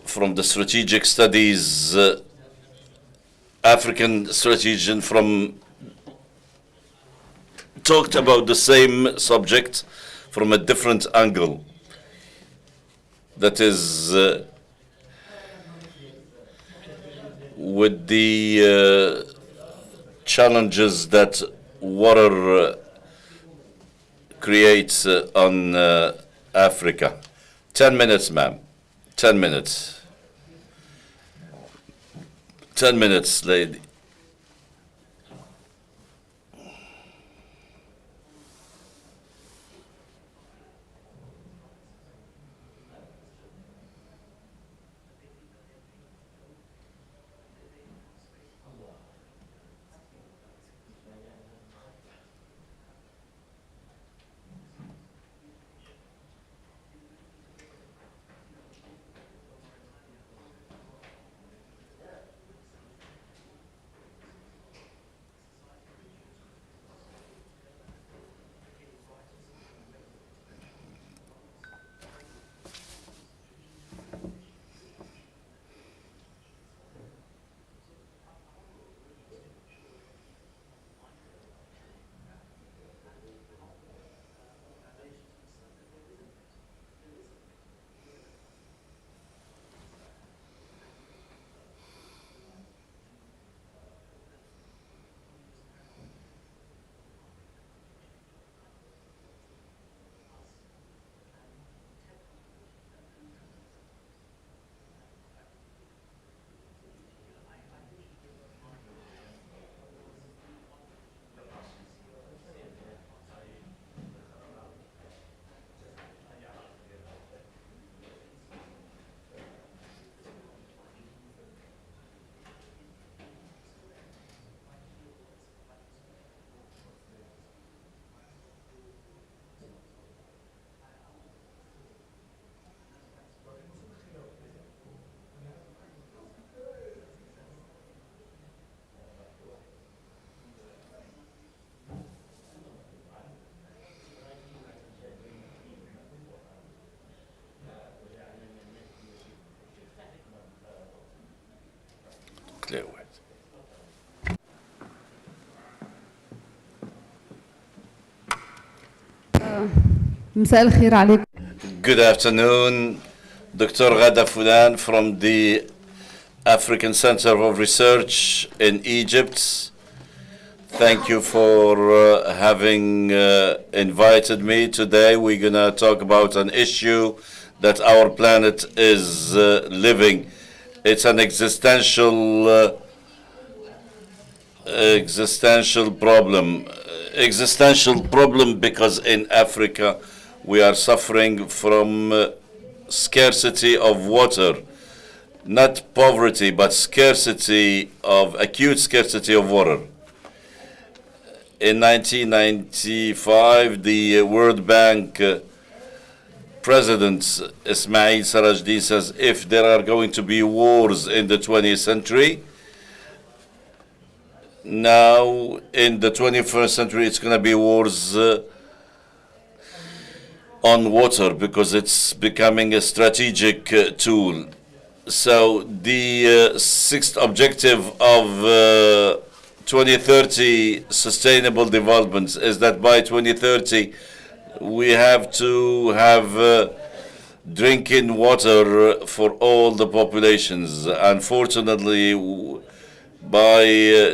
from the Strategic Studies, African Strategy, talked about the same subject from a different angle. That is with the challenges that water creates on Africa. 10 minutes, ma'am. 10 minutes. 10 minutes, lady. مساء الخير عليكم. Good afternoon, Dr. Ghada Fudan from the African Center of Research in Egypt. Thank you for having invited me today. We're going to talk about an issue that our planet is living. It's an existential problem. Existential problem because in Africa we are suffering from scarcity of water. Not poverty, but acute scarcity of water. In 1995, the World Bank President Ismail Sarajdin says if there are going to be wars in the 20th century, now in the 21st century it's going to be wars on water because it's becoming a strategic tool. So the sixth objective of 2030 Sustainable Development is that by 2030 we have to have drinking water for all the populations. Unfortunately, by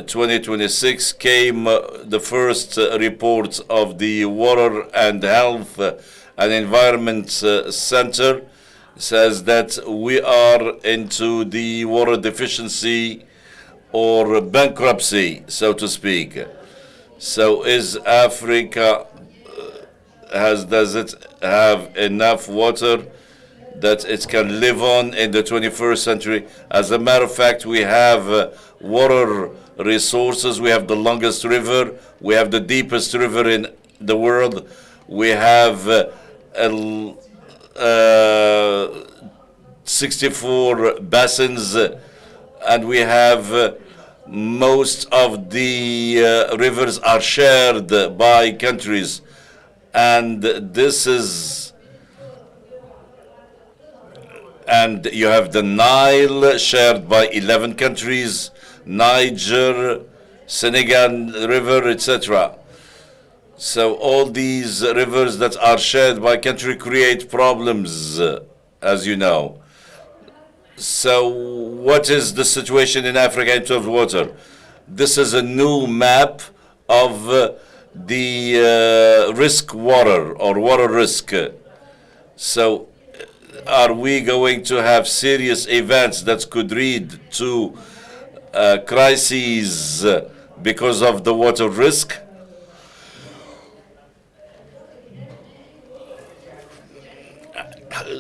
2026 came the first report of the Water and Health and Environment Center. Says that we are into the water deficiency or bankruptcy, so to speak. So is Africa, does it have enough water that it can live on in the 21st century? As a matter of fact, we have water resources. We have the longest river. We have the deepest river in the world. We have 64 basins, and we have most of the rivers are shared by countries, and this is, and you have the Nile shared by 11 countries, Niger, Senegal River, etc. So all these rivers that are shared by country create problems, as you know. So what is the situation in Africa in terms of water? This is a new map of the risk water or water risk. So are we going to have serious events that could lead to crises because of the water risk?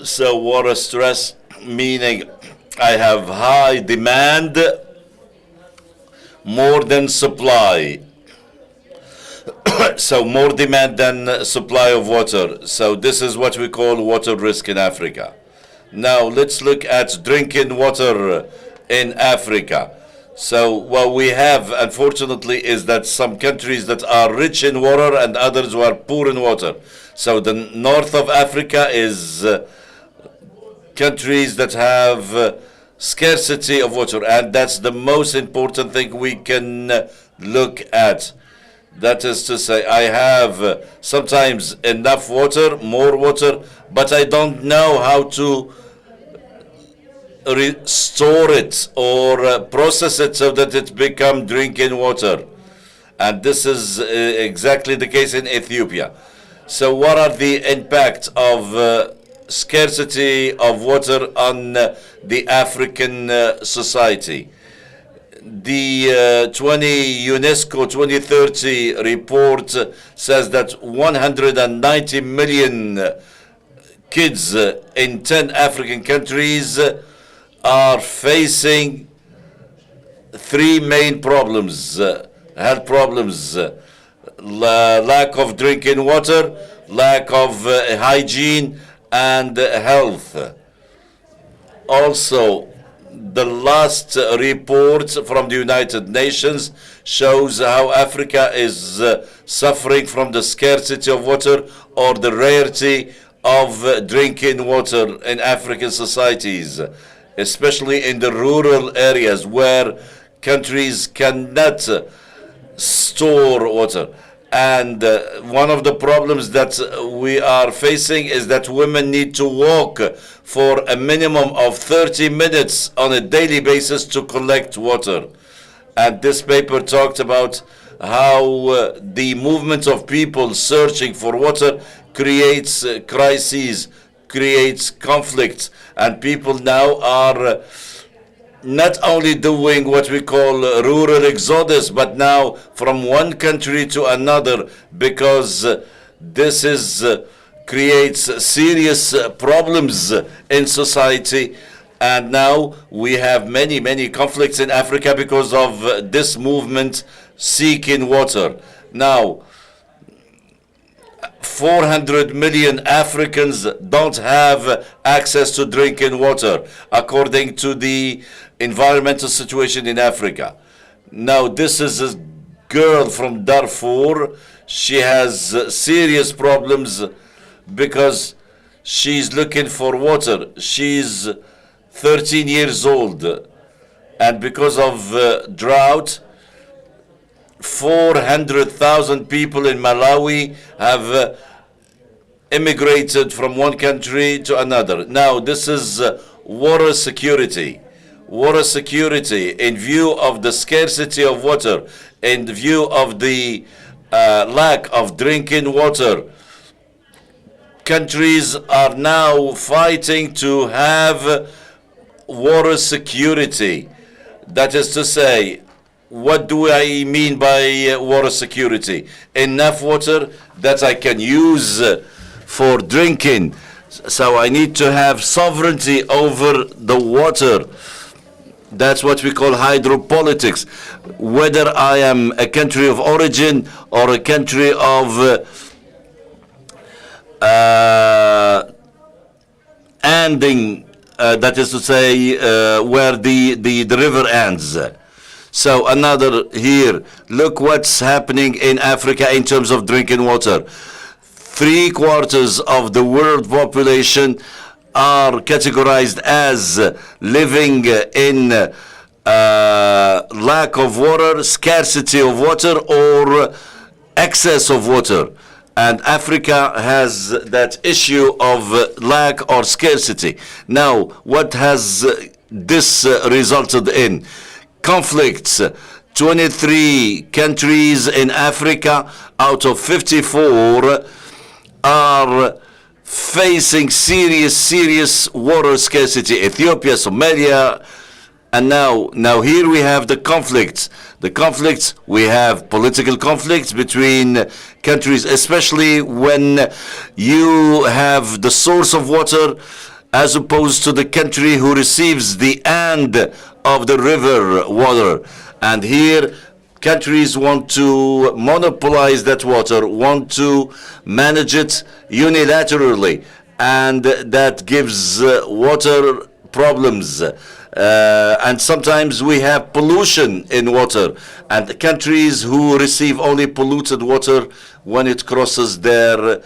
So water stress, meaning I have high demand, more than supply. So more demand than supply of water. So this is what we call water risk in Africa. Now let's look at drinking water in Africa. So what we have, unfortunately, is that some countries that are rich in water and others who are poor in water. So the north of Africa is countries that have scarcity of water, and that's the most important thing we can look at. That is to say, I have sometimes enough water, more water, but I don't know how to restore it or process it so that it become drinking water. And this is exactly the case in Ethiopia. So what are the impact of scarcity of water on the African society? The UNESCO 2030 report says that 190 million kids in 10 African countries are facing three main problems, health problems: lack of drinking water, lack of hygiene, and health. Also, the last report from the United Nations shows how Africa is suffering from the scarcity of water or the rarity of drinking water in African societies, especially in the rural areas where countries cannot store water. And one of the problems that we are facing is that women need to walk for a minimum of 30 minutes on a daily basis to collect water. And this paper talked about how the movement of people searching for water creates crises, creates conflicts, and people now are not only doing what we call rural exodus, but now from one country to another, because this is creates serious problems in society. And now we have many conflicts in Africa because of this movement seeking water. Now 400 million Africans don't have access to drinking water, according to the environmental situation in Africa. Now, this is a girl from Darfur. She has serious problems because she's looking for water. She's 13 years old, and because of drought, 400,000 people in Malawi have immigrated from one country to another. Now, this is water security. Water security in view of the scarcity of water, in view of the lack of drinking water. Countries are now fighting to have water security. That is to say, what do I mean by water security? Enough water that I can use for drinking. So I need to have sovereignty over the water. That's what we call hydropolitics. Whether I am a country of origin or a country of ending, that is to say, where the river ends. So another here, look what's happening in Africa in terms of drinking water. 3/4 of the world population are categorized as living in lack of water, scarcity of water, or excess of water. And Africa has that issue of lack or scarcity. Now, what has this resulted in? Conflicts. 23 countries in Africa out of 54 are facing serious water scarcity. Ethiopia, Somalia, and now here we have the conflicts. The conflicts, we have political conflicts between countries, especially when you have the source of water as opposed to the country who receives the end of the river water. And here countries want to monopolize that water, want to manage it unilaterally, and that gives water problems. And sometimes we have pollution in water, and countries who receive only polluted water when it crosses their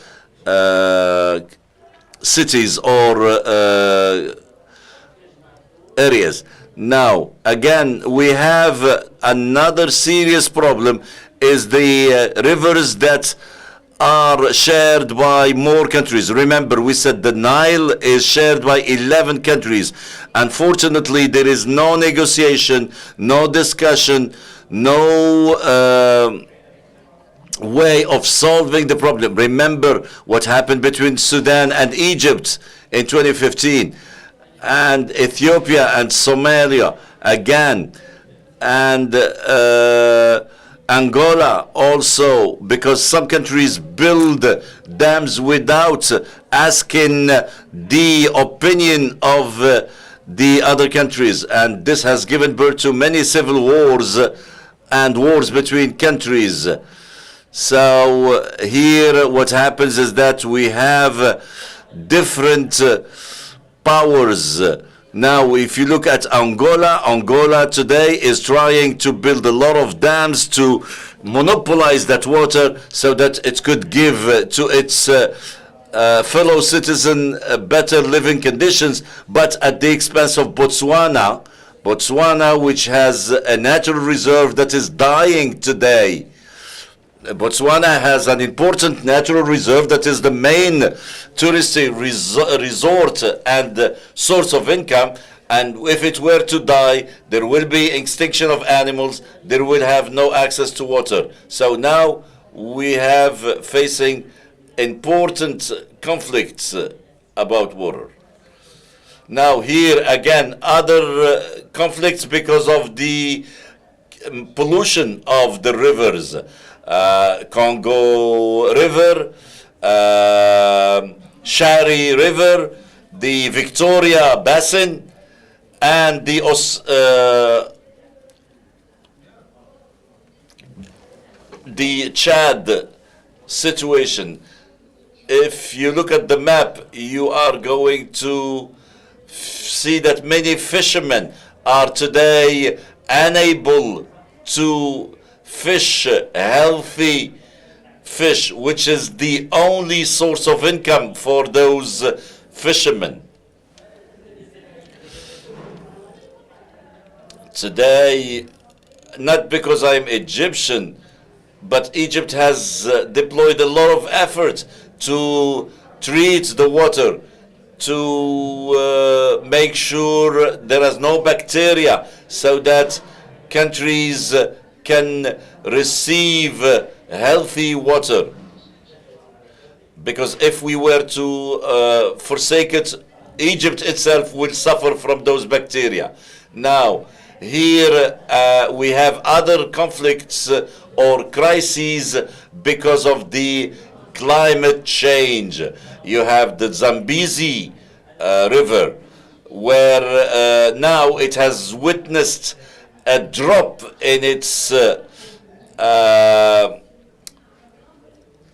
cities or areas. Now, again, we have another serious problem is the rivers that are shared by more countries. Remember, we said the Nile is shared by 11 countries. Unfortunately, there is no negotiation, no discussion, no way of solving the problem. Remember what happened between Sudan and Egypt in 2015, and Ethiopia and Somalia again, and Angola also, because some countries build dams without asking the opinion of the other countries, and this has given birth to many civil wars and wars between countries. So here what happens is that we have different powers. Now, if you look at Angola today is trying to build a lot of dams to monopolize that water so that it could give to its fellow citizen better living conditions, but at the expense of Botswana, which has a natural reserve that is dying today. Botswana has an important natural reserve that is the main touristic resort and source of income, and if it were to die, there will be extinction of animals, there will have no access to water. So now we have facing important conflicts about water. Now here again, other conflicts because of the pollution of the rivers. Congo River, Shari River, the Victoria Basin, and the Chad situation. If you look at the map, you are going to see that many fishermen are today unable to fish healthy fish, which is the only source of income for those fishermen. Today, not because I'm Egyptian, but Egypt has deployed a lot of effort to treat the water to make sure there is no bacteria so that countries can receive healthy water. Because if we were to forsake it, Egypt itself will suffer from those bacteria. Now, here we have other conflicts or crises because of the climate change. You have the Zambezi River, where now it has witnessed a drop in its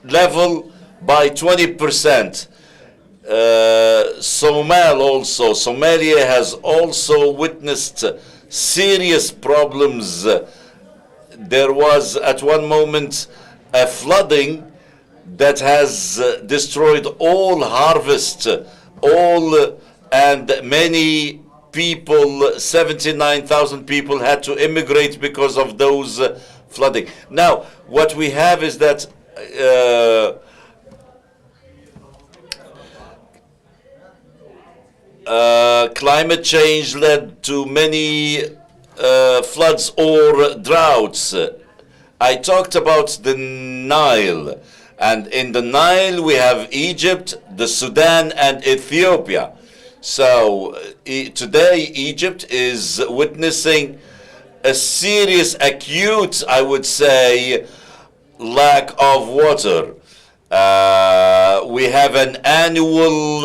level by 20%. Somalia has also witnessed serious problems. There was at one moment a flooding that has destroyed all harvest, and many people, 79,000 people had to immigrate because of those flooding. Now, what we have is that climate change led to many floods or droughts. I talked about the Nile, and in the Nile we have Egypt, the Sudan, and Ethiopia. So today Egypt is witnessing a serious, acute, I would say, lack of water. We have an annual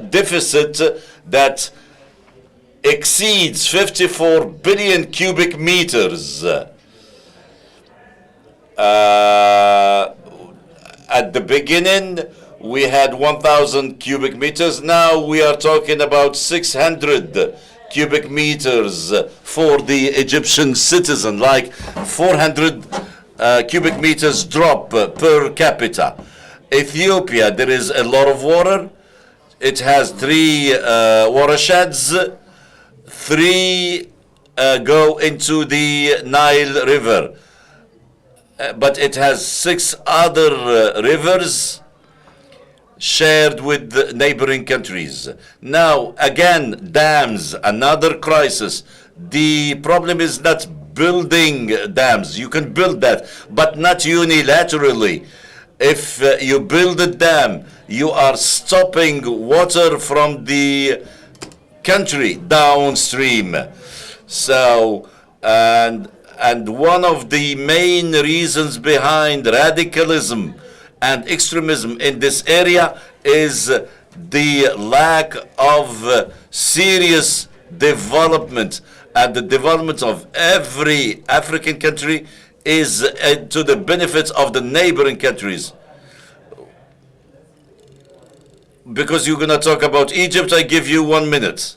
deficit that exceeds 54 billion cubic meters. At the beginning, we had 1,000 cubic meters. Now we are talking about 600 cubic meters for the Egyptian citizen, like 400 cubic meters drop per capita. Ethiopia, there is a lot of water. It has 3 watersheds. 3 go into the Nile River. But it has 6 other rivers shared with neighboring countries. Now, again, dams, another crisis. The problem is not building dams. You can build that, but not unilaterally. If you build a dam, you are stopping water from the country downstream. So, and one of the main reasons behind radicalism and extremism in this area is the lack of serious development. And the development of every African country is to the benefit of the neighboring countries. Because you're going to talk about Egypt, I give you 1 minute.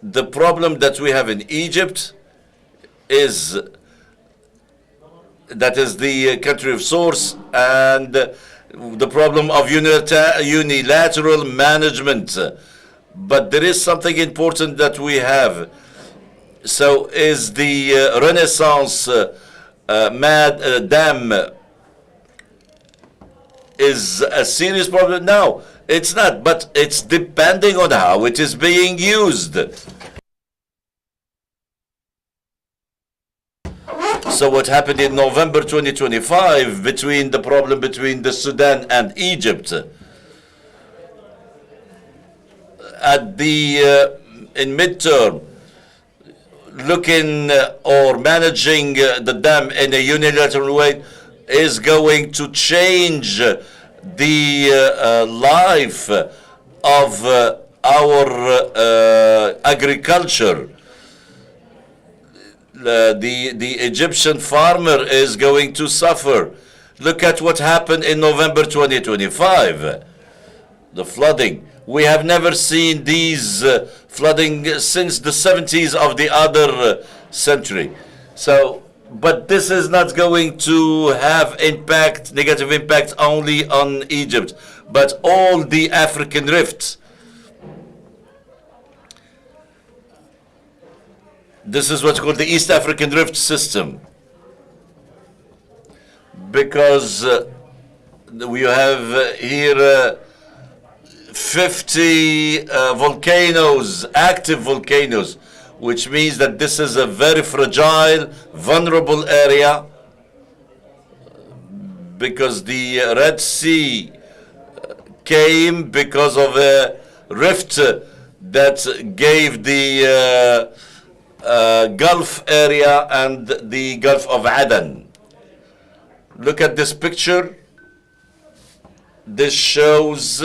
The problem that we have in Egypt is that is the country of source, and the problem of unilateral management. But there is something important that we have. So is the Renaissance dam is a serious problem? No, it's not, but it's depending on how it is being used. So what happened in November 2025 between the problem between the Sudan and Egypt? At the in midterm, looking or managing the dam in a unilateral way is going to change the life of our agriculture. The Egyptian farmer is going to suffer. Look at what happened in November 2025, the flooding. We have never seen these flooding since the 70s of the other century. So, but this is not going to have impact, negative impact only on Egypt, but all the African rifts. This is what's called the East African Rift System. Because we have here 50 volcanoes, active volcanoes, which means that this is a very fragile, vulnerable area, because the Red Sea came because of a rift that gave the Gulf area and the Gulf of Aden. Look at this picture. This shows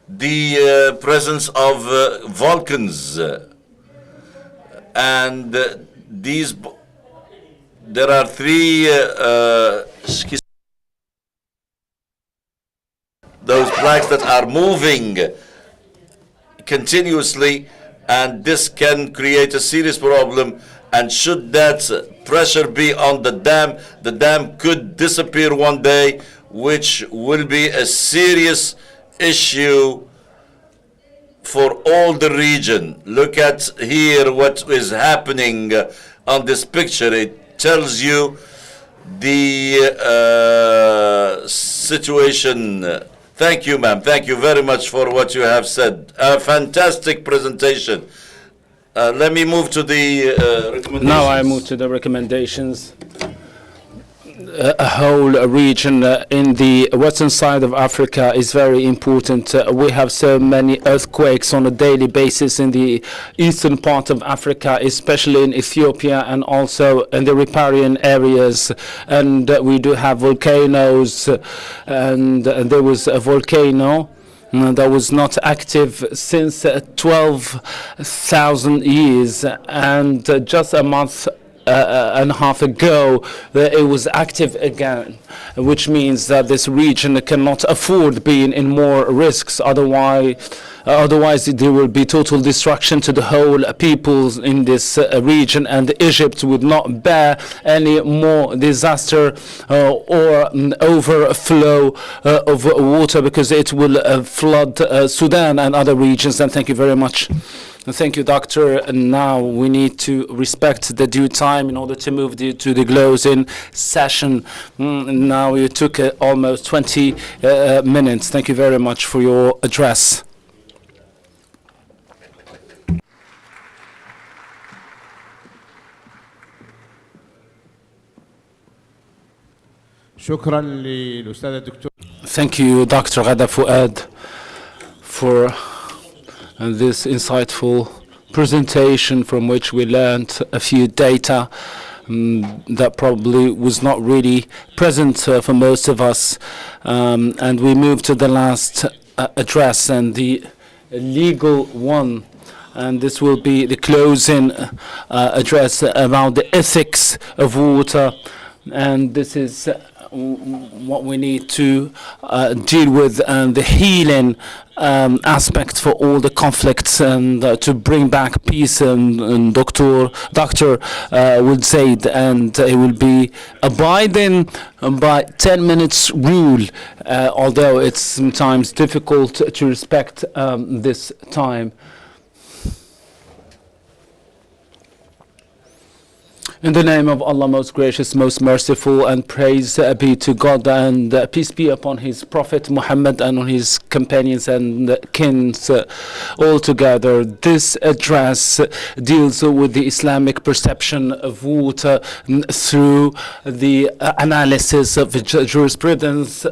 the presence of volcans, and there are three those plaques that are moving continuously, and this can create a serious problem. And should that pressure be on the dam could disappear one day, which will be a serious issue for all the region. Look at here what is happening on this picture. It tells you the situation. Thank you, ma'am. Thank you very much for what you have said. A fantastic presentation. Let me move to the recommendations. Now I move to the recommendations. A whole region in the western side of Africa is very important. We have so many earthquakes on a daily basis in the eastern part of Africa, especially in Ethiopia and also in the riparian areas. And we do have volcanoes, and there was a volcano that was not active since 12,000 years, and just a month and a half ago it was active again, which means that this region cannot afford being in more risks. Otherwise there will be total destruction to the whole peoples in this region, and Egypt would not bear any more disaster or overflow of water, because it will flood Sudan and other regions. And thank you very much. Thank you, Doctor. And now we need to respect the due time in order to move to the closing session. Now you took almost 20 minutes. Thank you very much for your address. شكرا للأستاذ الدكتور. Thank you, Dr. Ghada Fuad, for this insightful presentation from which we learned a few data that probably was not really present for most of us. And we move to the last address, and the legal one. And this will be the closing address about the ethics of water. And this is what we need to deal with, and the healing aspect for all the conflicts, and to bring back peace. And Dr. would say, and it will be abiding by 10 minutes rule, although it's sometimes difficult to respect this time. In the name of Allah, most gracious, most merciful, and praise be to God, and peace be upon his Prophet Muhammad and on his companions and kins all together. This address deals with the Islamic perception of water through the analysis of jurisprudence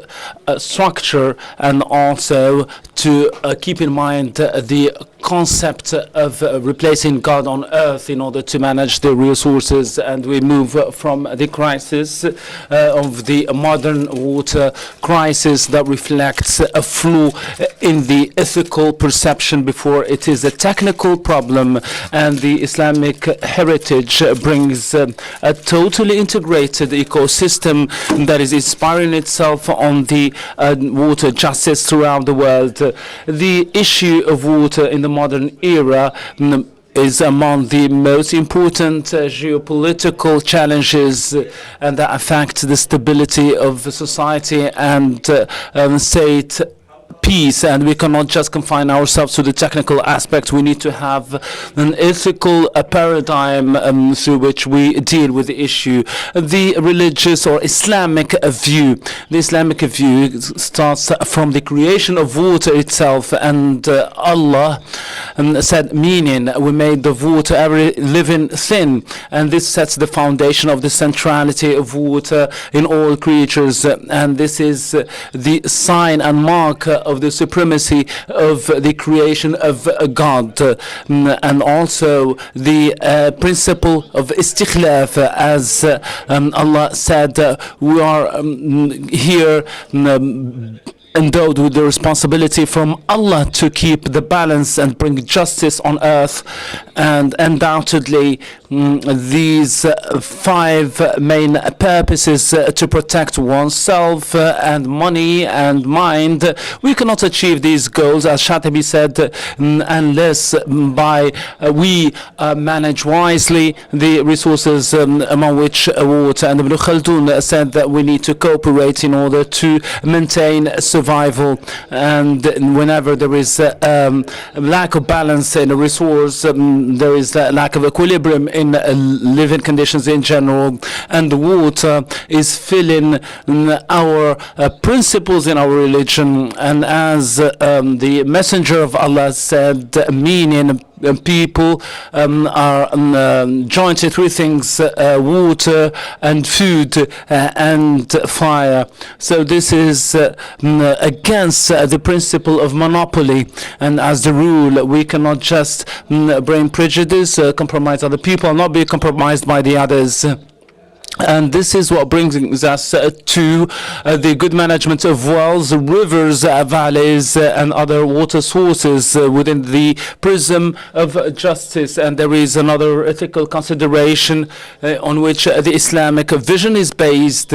structure, and also to keep in mind the concept of replacing God on earth in order to manage the resources. And we move from the crisis of the modern water crisis that reflects a flaw in the ethical perception before it is a technical problem. And the Islamic heritage brings a totally integrated ecosystem that is inspiring itself on the water justice throughout the world. The issue of water in the modern era is among the most important geopolitical challenges, and that affect the stability of the society and state peace, and we cannot just confine ourselves to the technical aspect. We need to have an ethical paradigm through which we deal with the issue. The religious or Islamic view. The Islamic view starts from the creation of water itself, and Allah said, meaning we made of water every living thing, and this sets the foundation of the centrality of water in all creatures, and this is the sign and mark of the supremacy of the creation of God, and also the principle of istikhlaf, as Allah said, we are here endowed with the responsibility from Allah to keep the balance and bring justice on earth, and undoubtedly these 5 main purposes to protect oneself and money and mind. We cannot achieve these goals, as Shatibi said, unless we manage wisely the resources, among which water. And Ibn Khaldun said that we need to cooperate in order to maintain survival, and whenever there is lack of balance in a resource, there is a lack of equilibrium in living conditions in general, and the water is filling our principles in our religion. And as the Messenger of Allah said, meaning people are joined to 3 things: water and food and fire. So this is against the principle of monopoly, and as the rule, we cannot just bring prejudice, compromise other people, not be compromised by the others. And this is what brings us to the good management of wells, rivers, valleys, and other water sources within the prism of justice. And there is another ethical consideration on which the Islamic vision is based.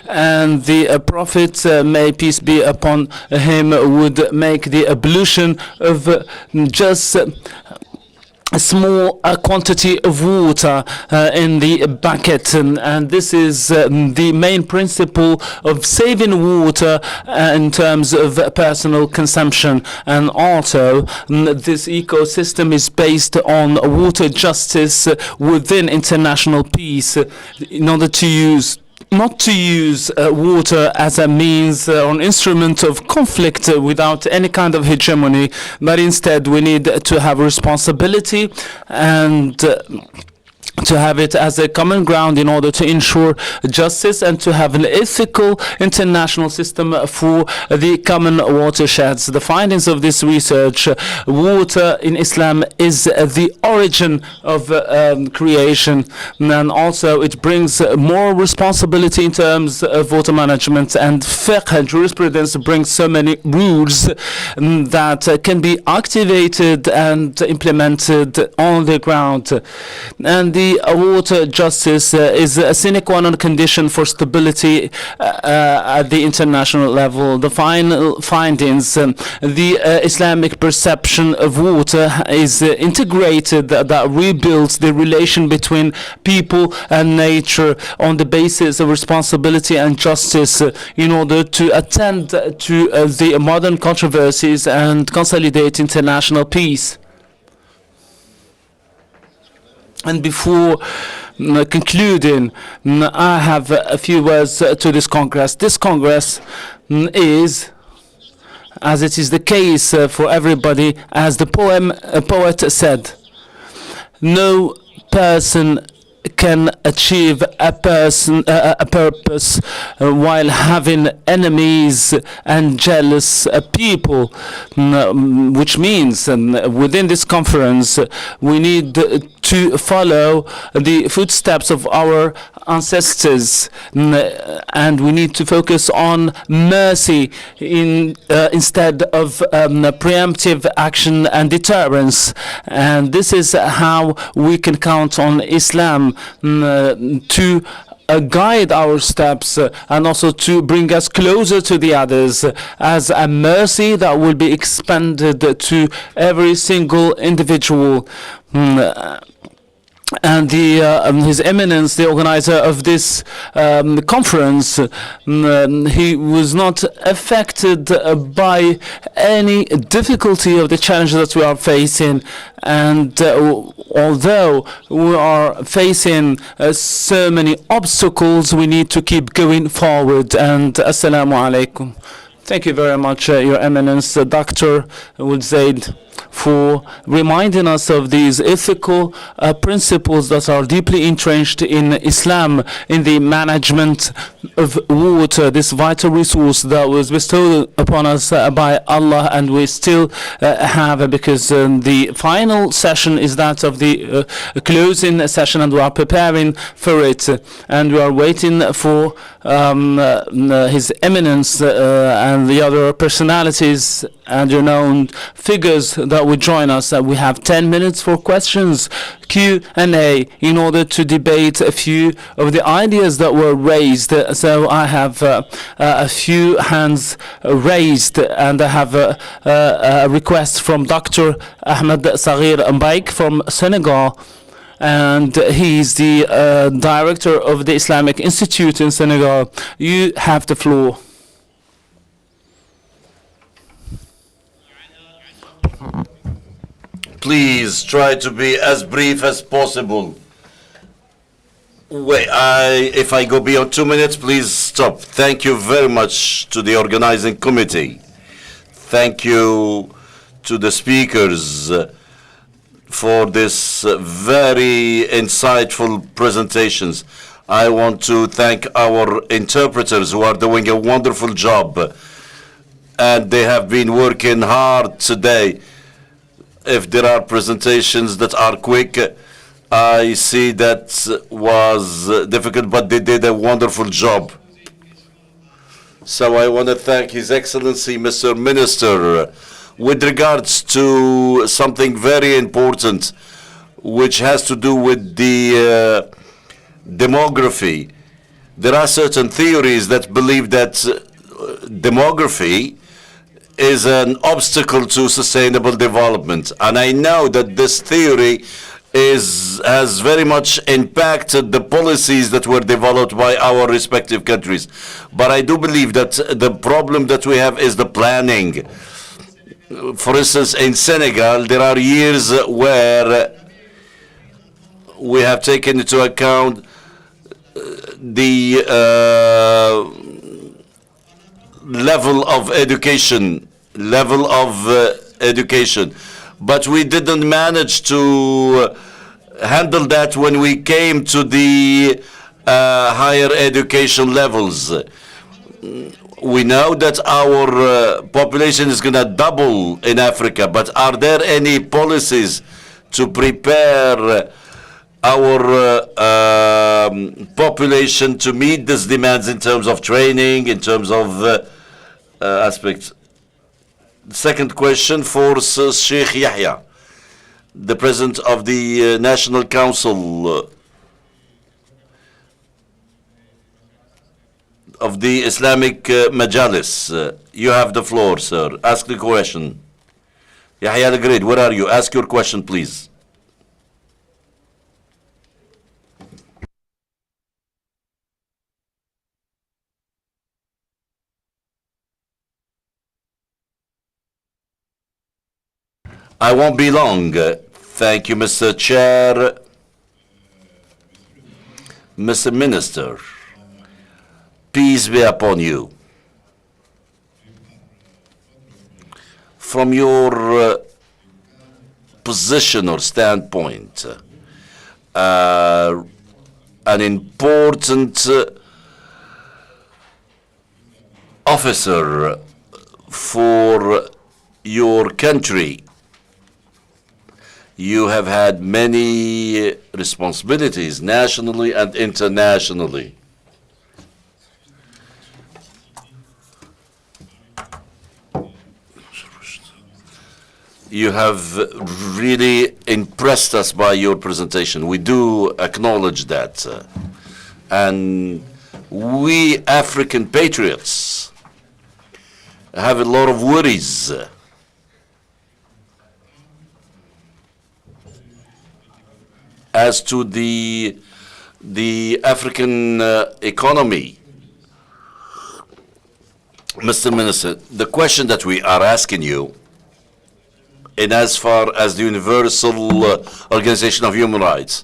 And the Prophet, may peace be upon him, would make the ablution of just a small quantity of water in the bucket, and this is the main principle of saving water in terms of personal consumption. And also this ecosystem is based on water justice within international peace, in order to not to use water as a means or an instrument of conflict without any kind of hegemony, but instead we need to have responsibility and to have it as a common ground in order to ensure justice, and to have an ethical international system for the common watersheds. The findings of this research: water in Islam is the origin of creation, and also it brings more responsibility in terms of water management, and fiqh and jurisprudence brings so many rules that can be activated and implemented on the ground. And the water justice is a sine qua non condition for stability at the international level. The final findings: the Islamic perception of water is integrated, that rebuilds the relation between people and nature on the basis of responsibility and justice, in order to attend to the modern controversies and consolidate international peace. And before concluding, I have a few words to this Congress. This Congress is, as it is the case for everybody, as the poet said, no person can achieve a purpose while having enemies and jealous people, which means within this conference we need to follow the footsteps of our ancestors, and we need to focus on mercy instead of preemptive action and deterrence. And this is how we can count on Islam to guide our steps, and also to bring us closer to the others, as a mercy that will be expanded to every single individual. and His Eminence, the organizer of this conference, he was not affected by any difficulty of the challenges that we are facing. And although we are facing so many obstacles, we need to keep going forward. And Assalamu alaikum. Thank you very much, Your Eminence, Dr. Woodzaid, for reminding us of these ethical principles that are deeply entrenched in Islam, in the management of water, this vital resource that was bestowed upon us by Allah, and we still have, because the final session is that of the closing session, and we are preparing for it, and we are waiting for His Eminence and the other personalities and renowned figures that will join us. We have 10 minutes for questions, Q&A, in order to debate a few of the ideas that were raised. So I have a few hands raised, and I have a request from Dr. Ahmed Saghir Mbaik from Senegal, and he's the director of the Islamic Institute in Senegal. You have the floor. Please try to be as brief as possible. Wait, if I go beyond 2 minutes, please stop. Thank you very much to the organizing committee. Thank you to the speakers for this very insightful presentations. I want to thank our interpreters who are doing a wonderful job, and they have been working hard today. If there are presentations that are quick, I see that was difficult, but they did a wonderful job. So I want to thank His Excellency, Mr. Minister, with regards to something very important, which has to do with the demography. There are certain theories that believe that demography is an obstacle to sustainable development. And I know that this theory has very much impacted the policies that were developed by our respective countries. But I do believe that the problem that we have is the planning. For instance, in Senegal, there are years where we have taken into account the level of education, but we didn't manage to handle that when we came to the higher education levels. We know that our population is going to double in Africa, but are there any policies to prepare our population to meet these demands in terms of training, in terms of aspects? Second question for Sheikh Yahya, the President of the National Council of the Islamic Majalis. You have the floor, sir. Ask the question. Yahya al-Great, where are you? Ask your question, please. I won't be long. Thank you, Mr. Chair. Mr. Minister, peace be upon you. From your position or standpoint, an important officer for your country, you have had many responsibilities nationally and internationally. You have really impressed us by your presentation. We do acknowledge that. And we African patriots have a lot of worries. as to the African economy. Mr. Minister, the question that we are asking you, in as far as the Universal Organization of Human Rights,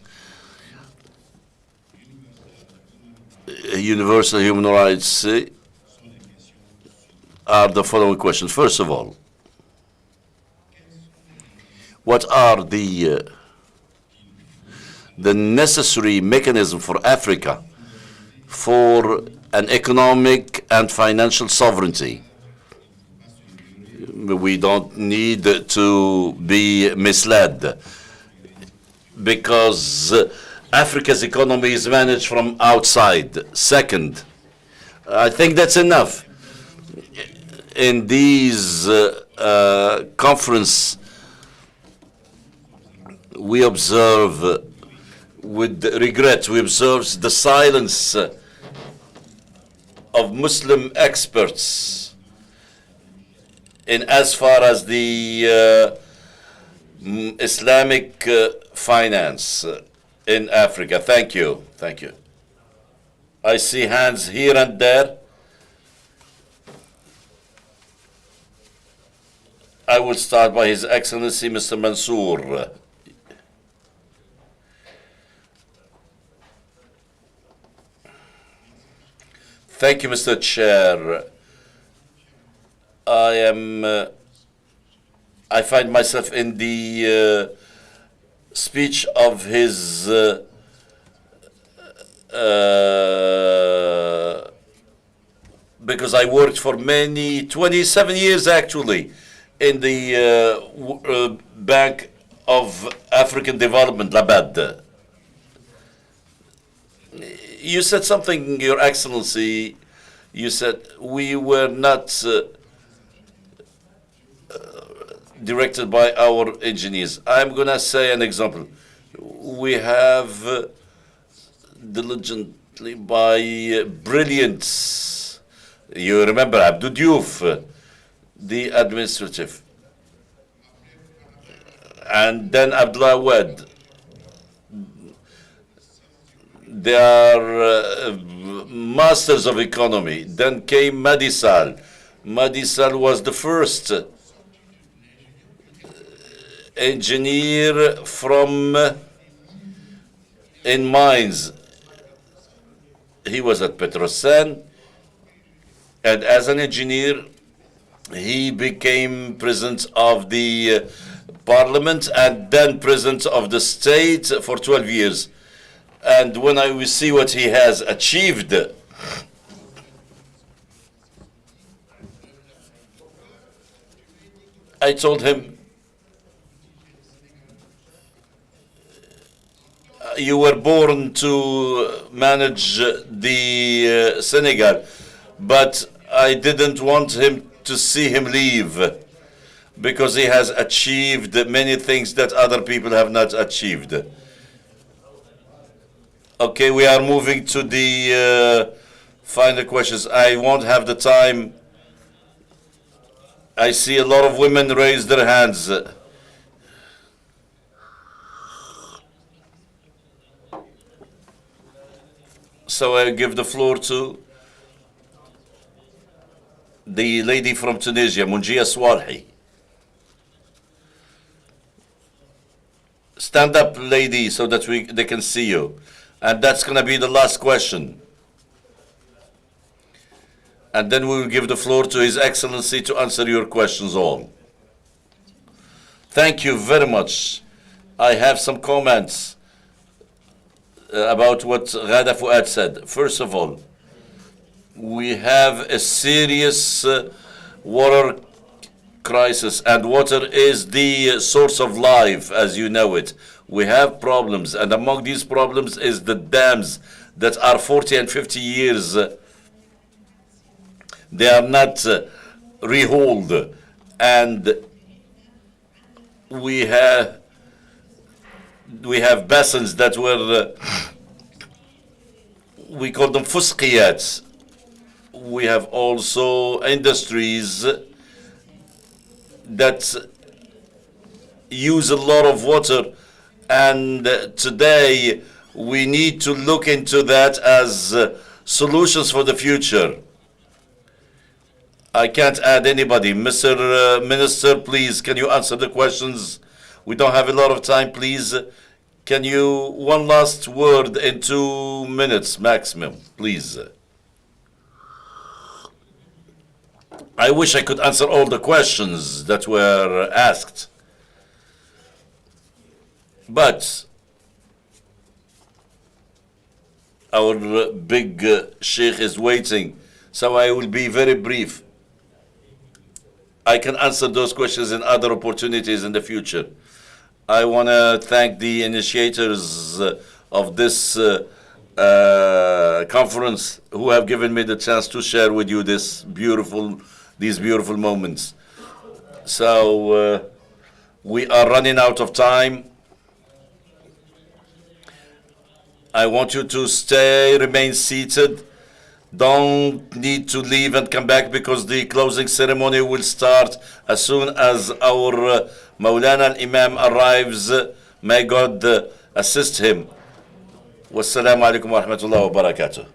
Universal Human Rights are the following questions. First of all, what are the necessary mechanism for Africa for an economic and financial sovereignty? We don't need to be misled, because Africa's economy is managed from outside. Second, I think that's enough. In these conference, we observe with regret, we observe the silence of Muslim experts in as far as the Islamic finance in Africa. Thank you. Thank you. I see hands here and there. I will start by His Excellency Mr. Mansour. Thank you, Mr. Chair. I find myself in the speech of his because I worked for 27 years actually, in the Bank of African Development, Labad. You said something, Your Excellency. You said we were not directed by our engineers. I'm going to say an example. We have diligently by brilliance. You remember Abdou Diouf, the administrative, and then Abdullah Wad. They are masters of economy. Then came Madisal. Madisal was the first engineer from in mines. He was at Petrosen, and as an engineer, he became president of the parliament and then president of the state for 12 years. And when we see what he has achieved, I told him, you were born to manage the Senegal, but I didn't want him to see him leave, because he has achieved many things that other people have not achieved. Okay, we are moving to the final questions. I won't have the time. I see a lot of women raise their hands. So I give the floor to the lady from Tunisia, Munjia Swalhi. Stand up, lady, so that they can see you. And that's going to be the last question. And then we will give the floor to His Excellency to answer your questions all. Thank you very much. I have some comments about what Ghada Fuad said. First of all, we have a serious water crisis, and water is the source of life, as you know it. We have problems, and among these problems is the dams that are 40 and 50 years. They are not rehauled, and we have basins that were we call them fusqiyats. We have also industries that use a lot of water And today we need to look into that as solutions for the future. I can't add anybody. Mr. Minister, please, can you answer the questions? We don't have a lot of time, please. Can you, one last word in 2 minutes maximum, please? I wish I could answer all the questions that were asked. But our big sheikh is waiting, so I will be very brief. I can answer those questions in other opportunities in the future. I want to thank the initiators of this conference who have given me the chance to share with you these beautiful moments. So we are running out of time. I want you to remain seated. Don't need to leave and come back because the closing ceremony will start as soon as our Maulana al-Imam arrives. May God assist him. Wassalamu alaikum wa rahmatullahi wa barakatuh.